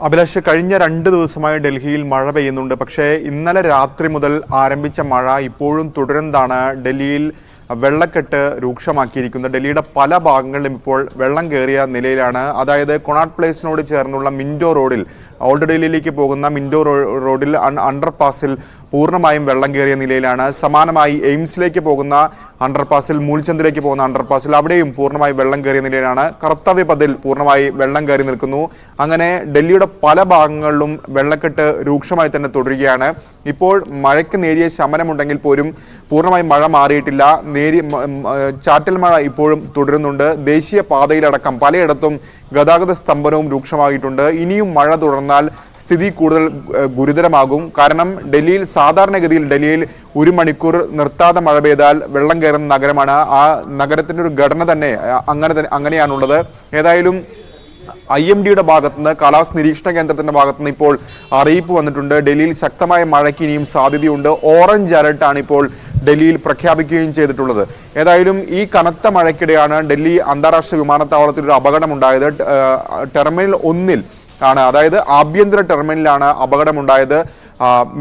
അഭിലാഷ്, കഴിഞ്ഞ 2 ദിവസമായി ഡൽഹിയിൽ മഴ പെയ്യുന്നുണ്ട്. പക്ഷേ ഇന്നലെ രാത്രി മുതൽ ആരംഭിച്ച മഴ ഇപ്പോഴും തുടരുന്നതാണ്. ഡൽഹിയിൽ വെള്ളക്കെട്ട് രൂക്ഷമാക്കിയിരിക്കുന്നത്. ഡൽഹിയുടെ പല ഭാഗങ്ങളിലും ഇപ്പോൾ വെള്ളം കയറിയ നിലയിലാണ്. അതായത് കൊണാട്ട് പ്ലേസിനോട് ചേർന്നുള്ള മിൻറ്റോ റോഡിൽ, ഓൾഡ് ഡൽഹിയിലേക്ക് പോകുന്ന മിൻറ്റോ റോഡിൽ അണ്ടർപാസിൽ പൂർണ്ണമായും വെള്ളം കയറിയ നിലയിലാണ്. സമാനമായി എയിംസിലേക്ക് പോകുന്ന അണ്ടർപാസിൽ, മൂൽചന്ദിലേക്ക് പോകുന്ന അണ്ടർപാസിൽ അവിടെയും പൂർണ്ണമായി വെള്ളം കയറിയ നിലയിലാണ്. കർത്തവ്യ പഥിൽ പൂർണ്ണമായി വെള്ളം കയറി നിൽക്കുന്നു. അങ്ങനെ ഡൽഹിയുടെ പല ഭാഗങ്ങളിലും വെള്ളക്കെട്ട് രൂക്ഷമായി തന്നെ തുടരുകയാണ്. ഇപ്പോൾ മഴയ്ക്ക് നേരിയ ശമനമുണ്ടെങ്കിൽ പോലും പൂർണ്ണമായി മഴ മാറിയിട്ടില്ല. ചാറ്റൽ മഴ ഇപ്പോഴും തുടരുന്നുണ്ട്. ദേശീയ പാതയിലടക്കം പലയിടത്തും ഗതാഗത സ്തംഭനവും രൂക്ഷമായിട്ടുണ്ട്. ഇനിയും മഴ തുടർന്നാൽ സ്ഥിതി കൂടുതൽ ഗുരുതരമാകും. കാരണം സാധാരണഗതിയിൽ ഡൽഹിയിൽ 1 മണിക്കൂർ നിർത്താതെ മഴ പെയ്താൽ വെള്ളം കയറുന്ന നഗരമാണ്. ആ നഗരത്തിൻ്റെ ഒരു ഘടന തന്നെ അങ്ങനെയാണുള്ളത്. ഏതായാലും IMDയുടെ ഭാഗത്തുനിന്ന്, കാലാവസ്ഥ നിരീക്ഷണ കേന്ദ്രത്തിന്റെ ഭാഗത്തുനിന്ന് ഇപ്പോൾ അറിയിപ്പ് വന്നിട്ടുണ്ട്. ഡൽഹിയിൽ ശക്തമായ മഴയ്ക്ക് ഇനിയും സാധ്യതയുണ്ട്. ഓറഞ്ച് അലർട്ടാണ് ഇപ്പോൾ ഡൽഹിയിൽ പ്രഖ്യാപിക്കുകയും ചെയ്തിട്ടുള്ളത്. ഏതായാലും ഈ കനത്ത മഴയ്ക്കിടെയാണ് ഡൽഹി അന്താരാഷ്ട്ര വിമാനത്താവളത്തിൽ ഒരു അപകടമുണ്ടായത്. ടെർമിനൽ 1 ആണ്, അതായത് ആഭ്യന്തര ടെർമിനലാണ് അപകടമുണ്ടായത്.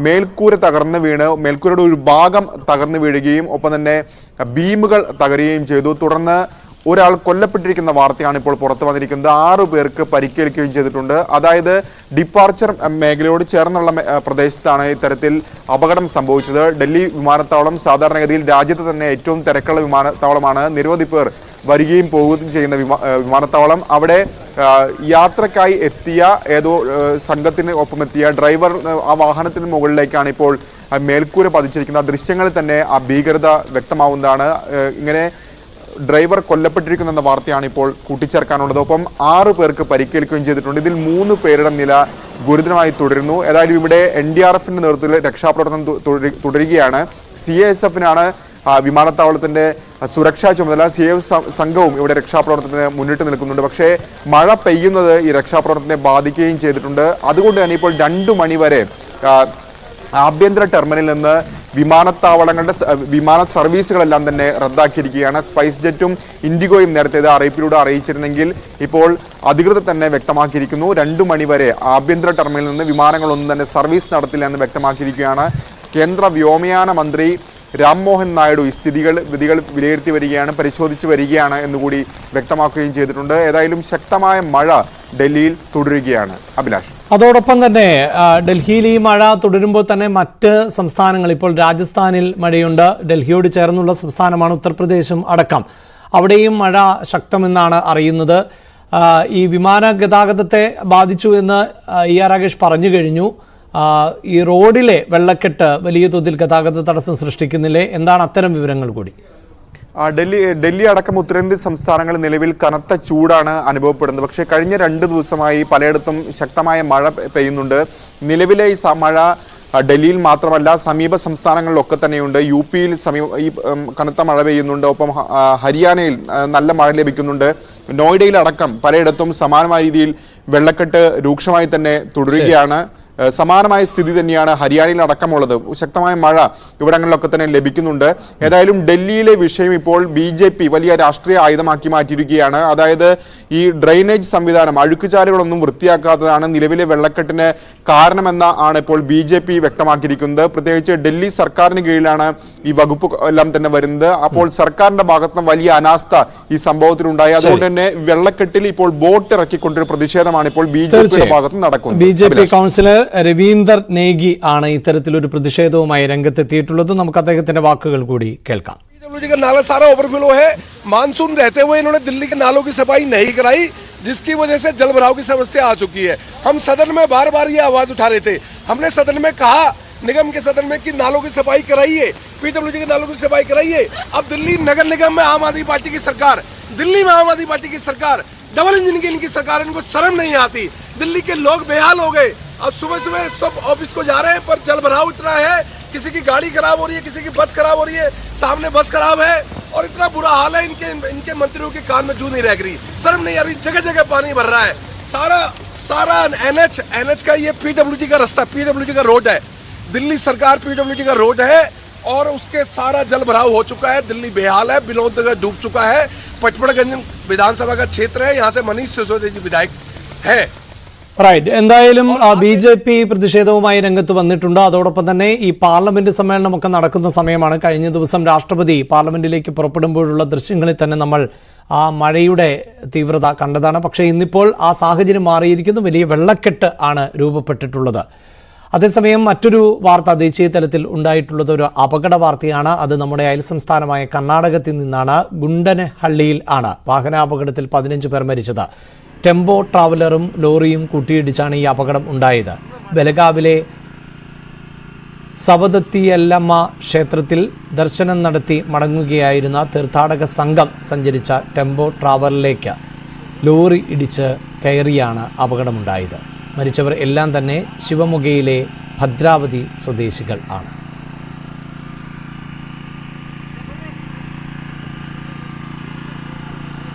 മേൽക്കൂര തകർന്ന് വീണ്, മേൽക്കൂരയുടെ ഒരു ഭാഗം തകർന്നു വീഴുകയും ഒപ്പം തന്നെ ബീമുകൾ തകരുകയും ചെയ്തു. തുടർന്ന് ഒരാൾ കൊല്ലപ്പെട്ടിരിക്കുന്ന വാർത്തയാണ് ഇപ്പോൾ പുറത്തു വന്നിരിക്കുന്നത്. 6 പേർക്ക് പരിക്കേൽക്കുകയും ചെയ്തിട്ടുണ്ട്. അതായത് ഡിപ്പാർച്ചർ മേഖലയോട് ചേർന്നുള്ള പ്രദേശത്താണ് ഇത്തരത്തിൽ അപകടം സംഭവിച്ചത്. ഡൽഹി വിമാനത്താവളം സാധാരണഗതിയിൽ രാജ്യത്ത് തന്നെ ഏറ്റവും തിരക്കുള്ള വിമാനത്താവളമാണ്. നിരവധി പേർ വരികയും പോവുകയും ചെയ്യുന്ന വിമാനത്താവളം. അവിടെ യാത്രക്കായി എത്തിയ ഏതോ സംഘത്തിന് ഒപ്പം എത്തിയ ഡ്രൈവർ ആ വാഹനത്തിന് മുകളിലേക്കാണ് ഇപ്പോൾ മേൽക്കൂര പതിച്ചിരിക്കുന്നത്. ദൃശ്യങ്ങളിൽ തന്നെ ആ ഭീകരത വ്യക്തമാവുന്നതാണ്. ഇങ്ങനെ ഡ്രൈവർ കൊല്ലപ്പെട്ടിരിക്കുന്ന വാർത്തയാണ് ഇപ്പോൾ കൂട്ടിച്ചേർക്കാനുള്ളത്. ഒപ്പം 6 പേർക്ക് പരിക്കേൽക്കുകയും ചെയ്തിട്ടുണ്ട്. ഇതിൽ 3 പേരുടെ നില ഗുരുതരമായി തുടരുന്നു. ഏതായാലും ഇവിടെ NDRFന്റെ നേതൃത്വത്തിൽ രക്ഷാപ്രവർത്തനം തുടരുകയാണ്. CASFനാണ് വിമാനത്താവളത്തിന്റെ സുരക്ഷാ ചുമതല. CAF സംഘവും ഇവിടെ രക്ഷാപ്രവർത്തനത്തിന് മുന്നിട്ട് നിൽക്കുന്നുണ്ട്. പക്ഷേ മഴ പെയ്യുന്നത് ഈ രക്ഷാപ്രവർത്തനത്തെ ബാധിക്കുകയും ചെയ്തിട്ടുണ്ട്. അതുകൊണ്ട് തന്നെ ഇപ്പോൾ 2 മണി വരെ ആഭ്യന്തര ടെർമിനലിൽ നിന്ന് വിമാന സർവീസുകളെല്ലാം തന്നെ റദ്ദാക്കിയിരിക്കുകയാണ്. സ്പൈസ് ജെറ്റും ഇൻഡിഗോയും നേരത്തെ അറിയിപ്പിലൂടെ അറിയിച്ചിരുന്നെങ്കിൽ ഇപ്പോൾ അധികൃതർ തന്നെ വ്യക്തമാക്കിയിരിക്കുന്നു 2 മണി വരെ ആഭ്യന്തര ടെർമിനലിൽ നിന്ന് വിമാനങ്ങളൊന്നും തന്നെ സർവീസ് നടത്തില്ല എന്ന് വ്യക്തമാക്കിയിരിക്കുകയാണ്. കേന്ദ്ര വ്യോമയാന മന്ത്രി രാംമോഹൻ നായിഡു ഈ വിധികൾ വിലയിരുത്തി വരികയാണ്, പരിശോധിച്ച് വരികയാണ് എന്നുകൂടി വ്യക്തമാക്കുകയും ചെയ്തിട്ടുണ്ട്. ഏതായാലും ശക്തമായ മഴ ഡൽഹിയിൽ തുടരുകയാണ്. അഭിലാഷ്, അതോടൊപ്പം തന്നെ ഡൽഹിയിൽ ഈ മഴ തുടരുമ്പോൾ തന്നെ മറ്റ് സംസ്ഥാനങ്ങൾ, ഇപ്പോൾ രാജസ്ഥാനിൽ മഴയുണ്ട്. ഡൽഹിയോട് ചേർന്നുള്ള സംസ്ഥാനമാണ് ഉത്തർപ്രദേശും അടക്കം. അവിടെയും മഴ ശക്തമെന്നാണ് അറിയുന്നത്. ഈ വിമാന ഗതാഗതത്തെ ബാധിച്ചു എന്ന് ER രാഗേഷ് പറഞ്ഞു കഴിഞ്ഞു. ഈ റോഡിലെ വെള്ളക്കെട്ട് വലിയ തോതിൽ ഗതാഗത തടസ്സം സൃഷ്ടിക്കുന്നില്ലേ? എന്താണ് അത്തരം വിവരങ്ങൾ കൂടി? ഡൽഹി അടക്കം ഉത്തരേന്ത്യൻ സംസ്ഥാനങ്ങളിൽ നിലവിൽ കനത്ത ചൂടാണ് അനുഭവപ്പെടുന്നത്. പക്ഷേ കഴിഞ്ഞ 2 ദിവസമായി പലയിടത്തും ശക്തമായ മഴ പെയ്യുന്നുണ്ട്. നിലവിലെ ഈ മഴ ഡൽഹിയിൽ മാത്രമല്ല സമീപ സംസ്ഥാനങ്ങളിലൊക്കെ തന്നെയുണ്ട്. UP-യിൽ ഈ കനത്ത മഴ പെയ്യുന്നുണ്ട്. ഒപ്പം ഹരിയാനയിൽ നല്ല മഴ ലഭിക്കുന്നുണ്ട്. നോയിഡയിലടക്കം പലയിടത്തും സമാനമായ രീതിയിൽ വെള്ളക്കെട്ട് രൂക്ഷമായി തന്നെ തുടരുകയാണ്. സമാനമായ സ്ഥിതി തന്നെയാണ് ഹരിയാനയിൽ അടക്കമുള്ളത്. ശക്തമായ മഴ ഇവിടങ്ങളിലൊക്കെ തന്നെ ലഭിക്കുന്നുണ്ട്. ഏതായാലും ഡൽഹിയിലെ വിഷയം ഇപ്പോൾ BJP വലിയ രാഷ്ട്രീയ ആയുധമാക്കി മാറ്റിയിരിക്കുകയാണ്. അതായത് ഈ ഡ്രെയിനേജ് സംവിധാനം, അഴുക്കുചാലുകളൊന്നും വൃത്തിയാക്കാത്തതാണ് നിലവിലെ വെള്ളക്കെട്ടിന് കാരണമെന്ന ആണ് ഇപ്പോൾ BJP വ്യക്തമാക്കിയിരിക്കുന്നത്. പ്രത്യേകിച്ച് ഡൽഹി സർക്കാരിന് കീഴിലാണ് ഈ വകുപ്പ് എല്ലാം തന്നെ വരുന്നത്. അപ്പോൾ സർക്കാരിന്റെ ഭാഗത്ത് വലിയ അനാസ്ഥ ഈ സംഭവത്തിലുണ്ടായി. അതുകൊണ്ട് തന്നെ വെള്ളക്കെട്ടിൽ ഇപ്പോൾ ബോട്ട് ഇറക്കിക്കൊണ്ടൊരു പ്രതിഷേധമാണ് ഇപ്പോൾ BJPയുടെ ഭാഗത്ത് നടക്കുന്നത്. BJP കൗൺസിലർ രവീന്ദർ നേഗി ആണ് ഇത്തരത്തിലൊരു പ്രതിഷേധവുമായി രംഗത്തെത്തിയിട്ടുള്ളത്. നമുക്ക് അദ്ദേഹത്തിന്റെ വാക്കുകൾ കൂടി കേൾക്കാം. का नाला सारा ओवरफ्लो है। मानसून रहते हुए इन्होंने दिल्ली के नालों की सफाई नहीं कराई, जिसकी वजह से जल भराव की समस्या आ चुकी है। हम सदन में बार बार ये आवाज उठा रहे थे। हमने सदन में कहा, निगम के सदन में, कि नालों की सफाई कराइए, PWD के नालों की सफाई कराइए। अब दिल्ली नगर निगम में आम आदमी पार्टी की सरकार, दिल्ली में आम आदमी पार्टी की सरकार, डबल इंजन की इनकी सरकार, इनको शर्म नहीं आती। दिल्ली के लोग बेहाल हो गए। अब सुबह सुबह सब ऑफिस को जा रहे हैं, पर जल भराव इतना है, किसी की गाड़ी खराब हो रही है, किसी की बस खराब हो रही है, सामने बस खराब है, और इतना बुरा हाल है। इनके मंत्रियों के कान में जू नहीं रह रही, शर्म नहीं आ रही। जगह जगह पानी भर रहा है। सारा NH का ये PWD का रास्ता, PWD का रोड है। दिल्ली सरकार PWD का रोड है, और उसके सारा जल भराव हो चुका है। दिल्ली बेहाल है, बिनोद नगर डूब चुका है। पचमढ़गंज विधानसभा का क्षेत्र है, यहाँ से मनीष सिसोदिया जी विधायक है। റൈറ്റ്. എന്തായാലും BJP പ്രതിഷേധവുമായി രംഗത്ത് വന്നിട്ടുണ്ട്. അതോടൊപ്പം തന്നെ ഈ പാർലമെന്റ് സമ്മേളനമൊക്കെ നടക്കുന്ന സമയമാണ്. കഴിഞ്ഞ ദിവസം രാഷ്ട്രപതി പാർലമെന്റിലേക്ക് പുറപ്പെടുമ്പോഴുള്ള ദൃശ്യങ്ങളിൽ തന്നെ നമ്മൾ ആ മഴയുടെ തീവ്രത കണ്ടതാണ്. പക്ഷേ ഇന്നിപ്പോൾ ആ സാഹചര്യം മാറിയിരിക്കുന്നു. വലിയ വെള്ളക്കെട്ട് ആണ് രൂപപ്പെട്ടിട്ടുള്ളത്. അതേസമയം മറ്റൊരു വാർത്ത ദേശീയ തലത്തിൽ ഉണ്ടായിട്ടുള്ളത് ഒരു അപകട വാർത്തയാണ്. അത് നമ്മുടെ അയൽ സംസ്ഥാനമായ കർണാടകത്തിൽ നിന്നാണ്. ഗുണ്ടനഹള്ളിയിൽ ആണ് വാഹനാപകടത്തിൽ 15 പേർ മരിച്ചത്. ടെമ്പോ ട്രാവലറും ലോറിയും കൂട്ടിയിടിച്ചാണ് ഈ അപകടം ഉണ്ടായത്. ബലഗാവിലെ സവദത്തിയല്ലമ്മ ക്ഷേത്രത്തിൽ ദർശനം നടത്തി മടങ്ങുകയായിരുന്ന തീർത്ഥാടക സംഘം സഞ്ചരിച്ച ടെമ്പോ ട്രാവലറിലേക്ക് ലോറി ഇടിച്ച് കയറിയാണ് അപകടമുണ്ടായത്. മരിച്ചവർ എല്ലാം തന്നെ ശിവമൊഗയിലെ ഭദ്രാവതി സ്വദേശികൾ ആണ്.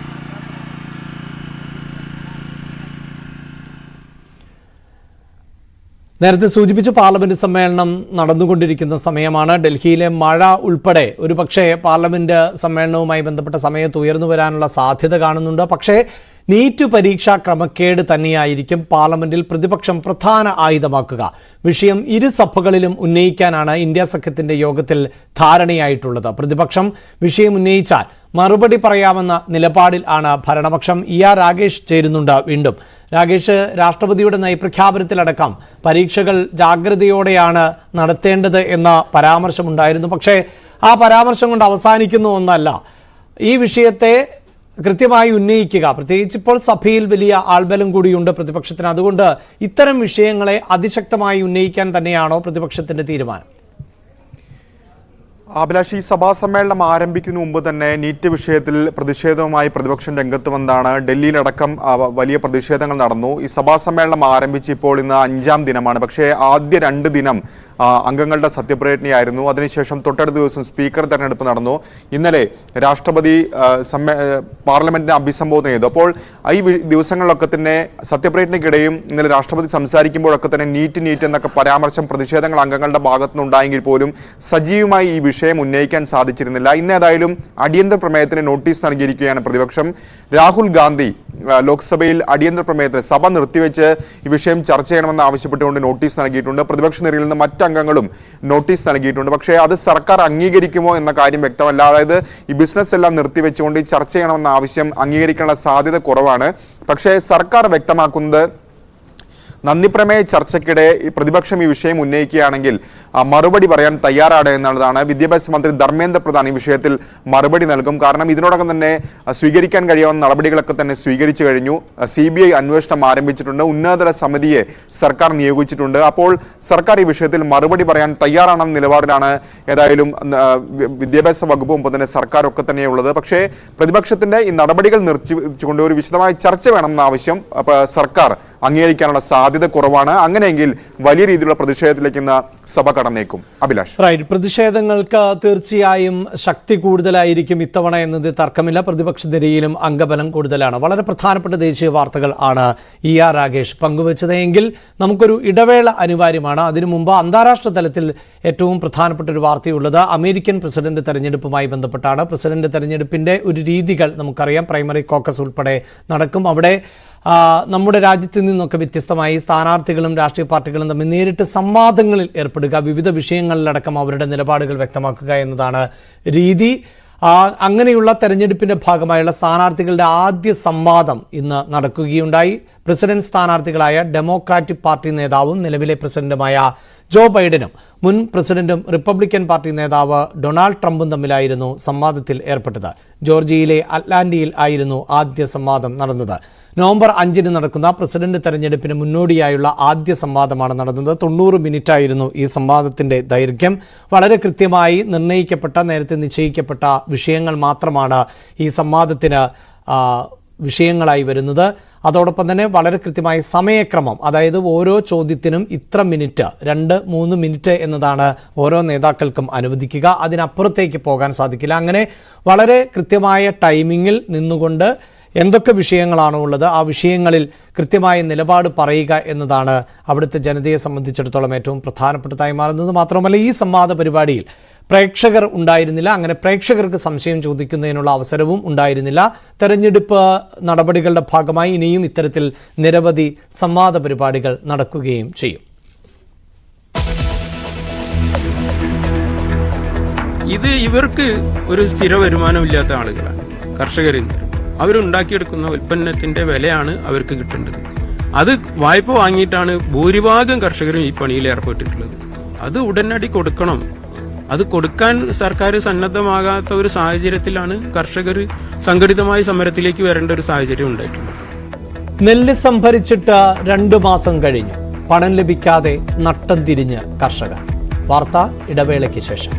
നേരത്തെ സൂചിപ്പിച്ചു, പാർലമെന്റ് സമ്മേളനം നടന്നുകൊണ്ടിരിക്കുന്ന സമയമാണ്. ഡൽഹിയിലെ മഴ ഉൾപ്പെടെ ഒരുപക്ഷെ പാർലമെന്റ് സമ്മേളനവുമായി ബന്ധപ്പെട്ട സമയത്ത് ഉയർന്നു വരാനുള്ള സാധ്യത കാണുന്നുണ്ട്. പക്ഷേ നീറ്റ് പരീക്ഷാ ക്രമക്കേട് തന്നെയായിരിക്കും പാർലമെന്റിൽ പ്രതിപക്ഷം പ്രധാന ആയുധമാക്കുക. വിഷയം ഇരു സഭകളിലും ഉന്നയിക്കാനാണ് ഇന്ത്യ സഖ്യത്തിന്റെ യോഗത്തിൽ ധാരണയായിട്ടുള്ളത്. പ്രതിപക്ഷം വിഷയം ഉന്നയിച്ചാൽ മറുപടി പറയാമെന്ന നിലപാടിൽ ആണ് ഭരണപക്ഷം. ER രാഗേഷ് ചേരുന്നുണ്ട് വീണ്ടും. രാഗേഷ്, രാഷ്ട്രപതിയുടെ നയപ്രഖ്യാപനത്തിലടക്കം പരീക്ഷകൾ ജാഗ്രതയോടെയാണ് നടത്തേണ്ടത് എന്ന പരാമർശമുണ്ടായിരുന്നു. പക്ഷേ ആ പരാമർശം കൊണ്ട് അവസാനിക്കുന്ന ഒന്നല്ല ഈ വിഷയത്തെ കൃത്യമായി ഉന്നയിക്കുക. പ്രത്യേകിച്ച് ഇപ്പോൾ സഭയിൽ വലിയ ആൾബലം കൂടിയുണ്ട് പ്രതിപക്ഷത്തിന്. അതുകൊണ്ട് ഇത്തരം വിഷയങ്ങളെ അതിശക്തമായി ഉന്നയിക്കാൻ തന്നെയാണോ പ്രതിപക്ഷത്തിന്റെ തീരുമാനം? അഭിലാഷ്, ഈ സഭാ സമ്മേളനം ആരംഭിക്കുന്നതിന് മുമ്പ് തന്നെ നീറ്റ് വിഷയത്തിൽ പ്രതിഷേധവുമായി പ്രതിപക്ഷം രംഗത്ത് വന്നതാണ്. ഡൽഹിയിലടക്കം വലിയ പ്രതിഷേധങ്ങൾ നടന്നു. ഈ സഭാ സമ്മേളനം ആരംഭിച്ച് ഇപ്പോൾ ഇന്ന് 5ാം ദിനമാണ്. പക്ഷേ ആദ്യ 2 ദിനം അംഗങ്ങളുടെ സത്യപ്രതിജ്ഞയായിരുന്നു. അതിനുശേഷം തൊട്ടടുത്ത ദിവസം സ്പീക്കർ തെരഞ്ഞെടുപ്പ് നടന്നു. ഇന്നലെ രാഷ്ട്രപതി പാർലമെന്റിനെ അഭിസംബോധന ചെയ്തു. അപ്പോൾ ഈ ദിവസങ്ങളിലൊക്കെ തന്നെ സത്യപ്രതിജ്ഞയ്ക്കിടെയും ഇന്നലെ രാഷ്ട്രപതി സംസാരിക്കുമ്പോഴൊക്കെ തന്നെ നീറ്റ് എന്നൊക്കെ പരാമർശം പ്രതിഷേധങ്ങൾ അംഗങ്ങളുടെ ഭാഗത്തുനിന്നുണ്ടായെങ്കിൽ പോലും സജീവമായി ഈ വിഷയം ഉന്നയിക്കാൻ സാധിച്ചിരുന്നില്ല. ഇന്ന് ഏതായാലും അടിയന്തര പ്രമേയത്തിന് നോട്ടീസ് നൽകിയിരിക്കുകയാണ് പ്രതിപക്ഷം. രാഹുൽ ഗാന്ധി ലോക്സഭയിൽ അടിയന്തര പ്രമേയത്തിന് സഭ നിർത്തിവെച്ച് ഈ വിഷയം ചർച്ച ചെയ്യണമെന്ന് ആവശ്യപ്പെട്ടുകൊണ്ട് നോട്ടീസ് നൽകിയിട്ടുണ്ട്. പ്രതിപക്ഷ നിരയിൽ നിന്ന് മറ്റംഗങ്ങളും നോട്ടീസ് നൽകിയിട്ടുണ്ട്. പക്ഷേ അത് സർക്കാർ അംഗീകരിക്കുമോ എന്ന കാര്യം വ്യക്തമല്ല. അതായത് ഈ ബിസിനസ് എല്ലാം നിർത്തിവെച്ചുകൊണ്ട് ഈ ചർച്ച ചെയ്യണമെന്ന ആവശ്യം അംഗീകരിക്കാനുള്ള സാധ്യത കുറവാണ്. പക്ഷേ സർക്കാർ വ്യക്തമാക്കുന്നത് നന്ദിപ്രമേയ ചർച്ചയ്ക്കിടെ ഈ പ്രതിപക്ഷം ഈ വിഷയം ഉന്നയിക്കുകയാണെങ്കിൽ മറുപടി പറയാൻ തയ്യാറാണ് എന്നുള്ളതാണ്. വിദ്യാഭ്യാസ മന്ത്രി ധർമ്മേന്ദ്ര പ്രധാൻ ഈ വിഷയത്തിൽ മറുപടി നൽകും. കാരണം ഇതിനോടകം തന്നെ സ്വീകരിക്കാൻ കഴിയാവുന്ന നടപടികളൊക്കെ തന്നെ സ്വീകരിച്ചു കഴിഞ്ഞു. CBI അന്വേഷണം ആരംഭിച്ചിട്ടുണ്ട്. ഉന്നതതല സമിതിയെ സർക്കാർ നിയോഗിച്ചിട്ടുണ്ട്. അപ്പോൾ സർക്കാർ ഈ വിഷയത്തിൽ മറുപടി പറയാൻ തയ്യാറാണെന്ന നിലപാടിലാണ് ഏതായാലും വിദ്യാഭ്യാസ വകുപ്പും ഒപ്പം തന്നെ സർക്കാരൊക്കെ തന്നെയുള്ളത്. പക്ഷേ പ്രതിപക്ഷത്തിന്റെ ഈ നടപടികൾ നിർത്തിവെച്ചുകൊണ്ട് ഒരു വിശദമായ ചർച്ച വേണമെന്ന ആവശ്യം സർക്കാർ അംഗീകരിക്കാനുള്ള സാധ്യത കുറവാണ്. അങ്ങനെയെങ്കിൽ വലിയ രീതിയിലുള്ള പ്രതിഷേധത്തിലേക്ക് ഇന്ന് സഭ കടന്നേക്കും. അഭിലാഷ്. റൈറ്റ്. പ്രതിഷേധങ്ങൾക്ക് തീർച്ചയായും ശക്തി കൂടുതലായിരിക്കും ഇത്തവണ എന്നത് തർക്കമില്ല. പ്രതിപക്ഷ നിരയിലും അംഗബലം കൂടുതലാണ്. വളരെ പ്രധാനപ്പെട്ട ദേശീയ വാർത്തകൾ ആണ് ER രാഗേഷ് പങ്കുവച്ചത്. എങ്കിൽ നമുക്കൊരു ഇടവേള അനിവാര്യമാണ്. അതിനു മുമ്പ് അന്താരാഷ്ട്ര തലത്തിൽ ഏറ്റവും പ്രധാനപ്പെട്ട ഒരു വാർത്തയുള്ളത് അമേരിക്കൻ പ്രസിഡന്റ് തെരഞ്ഞെടുപ്പുമായി ബന്ധപ്പെട്ടാണ്. പ്രസിഡന്റ് തെരഞ്ഞെടുപ്പിന്റെ ഒരു രീതികൾ നമുക്കറിയാം. പ്രൈമറി കോക്കസ് ഉൾപ്പെടെ നടക്കും. അവിടെ നമ്മുടെ രാജ്യത്ത് നിന്നൊക്കെ വ്യത്യസ്തമായി സ്ഥാനാർത്ഥികളും രാഷ്ട്രീയ പാർട്ടികളും തമ്മിൽ നേരിട്ട് സംവാദങ്ങളിൽ ഏർപ്പെടുക, വിവിധ വിഷയങ്ങളിലടക്കം അവരുടെ നിലപാടുകൾ വ്യക്തമാക്കുക എന്നതാണ് രീതി. അങ്ങനെയുള്ള തെരഞ്ഞെടുപ്പിന്റെ ഭാഗമായുള്ള സ്ഥാനാർത്ഥികളുടെ ആദ്യ സംവാദം ഇന്ന് നടക്കുകയുണ്ടായി. പ്രസിഡന്റ് സ്ഥാനാർത്ഥികളായ ഡെമോക്രാറ്റിക് പാർട്ടി നേതാവും നിലവിലെ പ്രസിഡന്റുമായ ജോ ബൈഡനും മുൻ പ്രസിഡന്റും റിപ്പബ്ലിക്കൻ പാർട്ടി നേതാവ് ഡൊണാൾഡ് ട്രംപും തമ്മിലായിരുന്നു സംവാദത്തിൽ ഏർപ്പെട്ടത്. ജോർജിയയിലെ അറ്റ്ലാന്റയിൽ ആയിരുന്നു ആദ്യ സംവാദം നടന്നത്. നവംബർ 5 നടക്കുന്ന പ്രസിഡന്റ് തെരഞ്ഞെടുപ്പിന് മുന്നോടിയായുള്ള ആദ്യ സംവാദമാണ് നടന്നത്. 90 മിനിറ്റായിരുന്നു ഈ സംവാദത്തിന്റെ ദൈർഘ്യം. വളരെ കൃത്യമായി നിർണ്ണയിക്കപ്പെട്ട, നേരത്തെ നിശ്ചയിക്കപ്പെട്ട വിഷയങ്ങൾ മാത്രമാണ് ഈ സംവാദത്തിന് വിഷയങ്ങളായി വരുന്നത്. അതോടൊപ്പം തന്നെ വളരെ കൃത്യമായ സമയക്രമം, അതായത് ഓരോ ചോദ്യത്തിനും ഇത്ര മിനിറ്റ്, 2-3 മിനിറ്റ് എന്നതാണ് ഓരോ നേതാക്കൾക്കും അനുവദിക്കുക. അതിനപ്പുറത്തേക്ക് പോകാൻ സാധിക്കില്ല. അങ്ങനെ വളരെ കൃത്യമായ ടൈമിങ്ങിൽ നിന്നുകൊണ്ട് എന്തൊക്കെ വിഷയങ്ങളാണോ ഉള്ളത് ആ വിഷയങ്ങളിൽ കൃത്യമായ നിലപാട് പറയുക എന്നതാണ് അവിടുത്തെ ജനതയെ സംബന്ധിച്ചിടത്തോളം ഏറ്റവും പ്രധാനപ്പെട്ടതായി മാറുന്നത്. മാത്രമല്ല ഈ സംവാദ പരിപാടിയിൽ പ്രേക്ഷകർ ഉണ്ടായിരുന്നില്ല. അങ്ങനെ പ്രേക്ഷകർക്ക് സംശയം ചോദിക്കുന്നതിനുള്ള അവസരവും ഉണ്ടായിരുന്നില്ല. തെരഞ്ഞെടുപ്പ് നടപടികളുടെ ഭാഗമായി ഇനിയും ഇത്തരത്തിൽ നിരവധി സംവാദ പരിപാടികൾ നടക്കുകയും ചെയ്യും. ഇത് ഇവർക്ക് ഒരു സ്ഥിര വരുമാനമില്ലാത്ത ആളുകളാണ് കർഷകരിൽ നിന്ന്. അവരുണ്ടാക്കിയെടുക്കുന്ന ഉൽപ്പന്നത്തിന്റെ വിലയാണ് അവർക്ക് കിട്ടേണ്ടത്. അത് വായ്പ വാങ്ങിയിട്ടാണ് ഭൂരിഭാഗം കർഷകരും ഈ പണിയിൽ ഏർപ്പെട്ടിട്ടുള്ളത്. അത് ഉടനടി കൊടുക്കണം. അത് കൊടുക്കാൻ സർക്കാർ സന്നദ്ധമാകാത്ത ഒരു സാഹചര്യത്തിലാണ് കർഷകർ സംഘടിതമായ സമരത്തിലേക്ക് വരേണ്ട ഒരു സാഹചര്യം ഉണ്ടായിട്ടുള്ളത്. നെല്ല് സംഭരിച്ചിട്ട് 2 മാസം കഴിഞ്ഞു. പണം ലഭിക്കാതെ നട്ടം തിരിഞ്ഞ് കർഷകർ. വാർത്ത ഇടവേളയ്ക്ക് ശേഷം.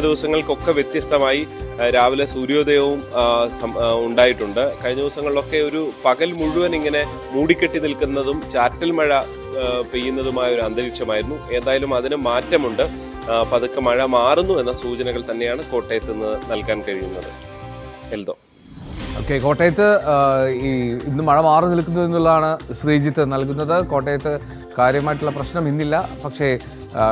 ദിവസങ്ങൾക്കൊക്കെ വ്യത്യസ്തമായി രാവിലെ സൂര്യോദയവും ഉണ്ടായിട്ടുണ്ട്. കഴിഞ്ഞ ദിവസങ്ങളിലൊക്കെ ഒരു പകൽ മുഴുവൻ ഇങ്ങനെ മൂടിക്കെട്ടി നിൽക്കുന്നതും ചാറ്റൽ മഴ പെയ്യുന്നതുമായ ഒരു അന്തരീക്ഷമായിരുന്നു. ഏതായാലും അതിന് മാറ്റമുണ്ട്. പതുക്കെ മഴ മാറുന്നു എന്ന സൂചനകൾ തന്നെയാണ് കോട്ടയത്ത് നിന്ന് നൽകാൻ കഴിയുന്നത്. എൽദോ. ഓക്കെ, കോട്ടയത്ത് ഇന്ന് മഴ മാറി നിൽക്കുന്നു എന്നുള്ളതാണ് ശ്രീജിത്ത് നൽകുന്നത്. കോട്ടയത്ത് കാര്യമായിട്ടുള്ള പ്രശ്നം ഇന്നില്ല. പക്ഷേ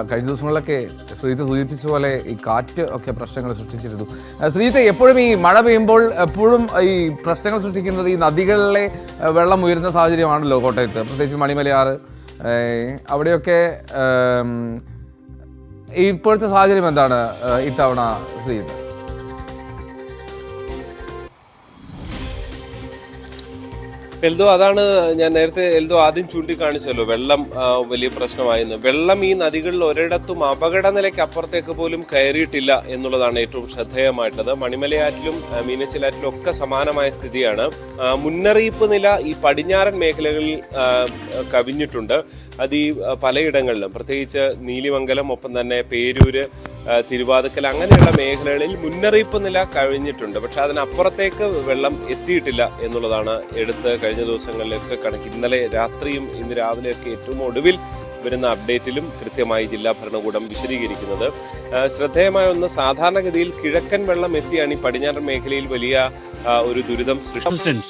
കഴിഞ്ഞ ദിവസങ്ങളിലൊക്കെ ശ്രീജിത്ത് സൂചിപ്പിച്ച പോലെ ഈ കാറ്റ് ഒക്കെ പ്രശ്നങ്ങൾ സൃഷ്ടിച്ചിരുന്നു. ശ്രീജിത്ത്, എപ്പോഴും ഈ മഴ പെയ്യുമ്പോൾ എപ്പോഴും ഈ പ്രശ്നങ്ങൾ സൃഷ്ടിക്കുന്നത് ഈ നദികളിലെ വെള്ളം ഉയരുന്ന സാഹചര്യമാണല്ലോ കോട്ടയത്ത്, പ്രത്യേകിച്ച് മണിമലയാറ് അവിടെയൊക്കെ. ഇപ്പോഴത്തെ സാഹചര്യം എന്താണ് ഇത്തവണ ശ്രീജിത്ത്? എൽദോ, അതാണ് ഞാൻ നേരത്തെ ആദ്യം ചൂണ്ടിക്കാണിച്ചല്ലോ, വെള്ളം വലിയ പ്രശ്നമായിരുന്നു. വെള്ളം ഈ നദികളിൽ ഒരിടത്തും അപകട നിലയ്ക്ക് അപ്പുറത്തേക്ക് പോലും കയറിയിട്ടില്ല എന്നുള്ളതാണ് ഏറ്റവും ശ്രദ്ധേയമായിട്ടുള്ളത്. മണിമലയാറ്റിലും മീനച്ചിലാറ്റിലും ഒക്കെ സമാനമായ സ്ഥിതിയാണ്. മുന്നറിയിപ്പ് നില ഈ പടിഞ്ഞാറൻ മേഖലകളിൽ കവിഞ്ഞിട്ടുണ്ട്. അത് ഈ പലയിടങ്ങളിലും, പ്രത്യേകിച്ച് നീലിമംഗലം, ഒപ്പം തന്നെ പേരൂര്, തിരുവാതിക്കൽ അങ്ങനെയുള്ള മേഖലകളിൽ മുന്നറിയിപ്പ് നില കഴിഞ്ഞിട്ടുണ്ട്. പക്ഷെ അതിനപ്പുറത്തേക്ക് വെള്ളം എത്തിയിട്ടില്ല എന്നുള്ളതാണ് കഴിഞ്ഞ ദിവസങ്ങളിലൊക്കെ കണക്ക്. ഇന്നലെ രാത്രിയും ഇന്ന് രാവിലെയൊക്കെ ഏറ്റവും ഒടുവിൽ വരുന്ന അപ്ഡേറ്റിലും കൃത്യമായി ജില്ലാ ഭരണകൂടം വിശദീകരിക്കുന്നത്. ശ്രദ്ധേയമായ ഒന്ന്, സാധാരണഗതിയിൽ കിഴക്കൻ വെള്ളം എത്തിയാണ് ഈ പടിഞ്ഞാറൻ മേഖലയിൽ വലിയ ഒരു ദുരിതം സൃഷ്ടിച്ചത്.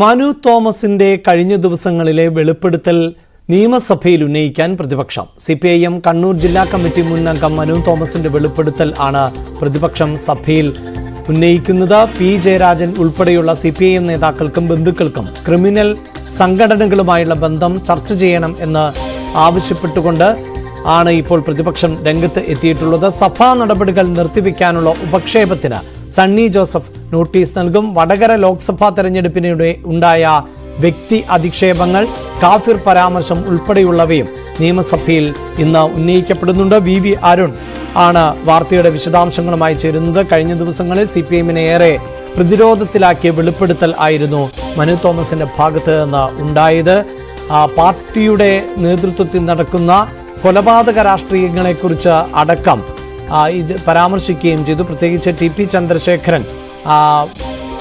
മനു തോമസിന്റെ കഴിഞ്ഞ ദിവസങ്ങളിലെ വെളിപ്പെടുത്തൽ നിയമസഭയിൽ ഉന്നയിക്കാൻ പ്രതിപക്ഷം. CPIM കണ്ണൂർ ജില്ലാ കമ്മിറ്റി മുൻ അംഗം മനു തോമസിന്റെ വെളിപ്പെടുത്തൽ ആണ് പ്രതിപക്ഷം സഭയിൽ ഉന്നയിക്കുന്നത്. പി ജയരാജൻ ഉൾപ്പെടെയുള്ള CPIM നേതാക്കൾക്കും ബന്ധുക്കൾക്കും ക്രിമിനൽ സംഘടനകളുമായുള്ള ബന്ധം ചർച്ച ചെയ്യണം എന്ന് ആവശ്യപ്പെട്ടുകൊണ്ട് ആണ് ഇപ്പോൾ പ്രതിപക്ഷം രംഗത്ത് എത്തിയിട്ടുള്ളത്. സഭാ നടപടികൾ നിർത്തിവെക്കാനുള്ള ഉപക്ഷേപത്തിന് സണ്ണി ജോസഫ് നോട്ടീസ് നൽകും. വടകര ലോക്സഭാ തെരഞ്ഞെടുപ്പിനിടെ ഉണ്ടായ വ്യക്തി അധിക്ഷേപങ്ങൾ, കാഫിർ പരാമർശം ഉൾപ്പെടെയുള്ളവയും നിയമസഭയിൽ ഇന്ന് ഉന്നയിക്കപ്പെടുന്നുണ്ട്. VV അരുൺ ആണ് വാർത്തയുടെ വിശദാംശങ്ങളുമായി ചേരുന്നത്. കഴിഞ്ഞ ദിവസങ്ങളിൽ CPIM-നെ ഏറെ പ്രതിരോധത്തിലാക്കിയ വെളിപ്പെടുത്തൽ ആയിരുന്നു മനു തോമസിന്റെ ഭാഗത്ത് നിന്ന് ഉണ്ടായത്. പാർട്ടിയുടെ നേതൃത്വത്തിൽ നടക്കുന്ന കൊലപാതക രാഷ്ട്രീയങ്ങളെക്കുറിച്ച് അടക്കം ഇത് പരാമർശിക്കുകയും ചെയ്തു. പ്രത്യേകിച്ച് TP ചന്ദ്രശേഖരൻ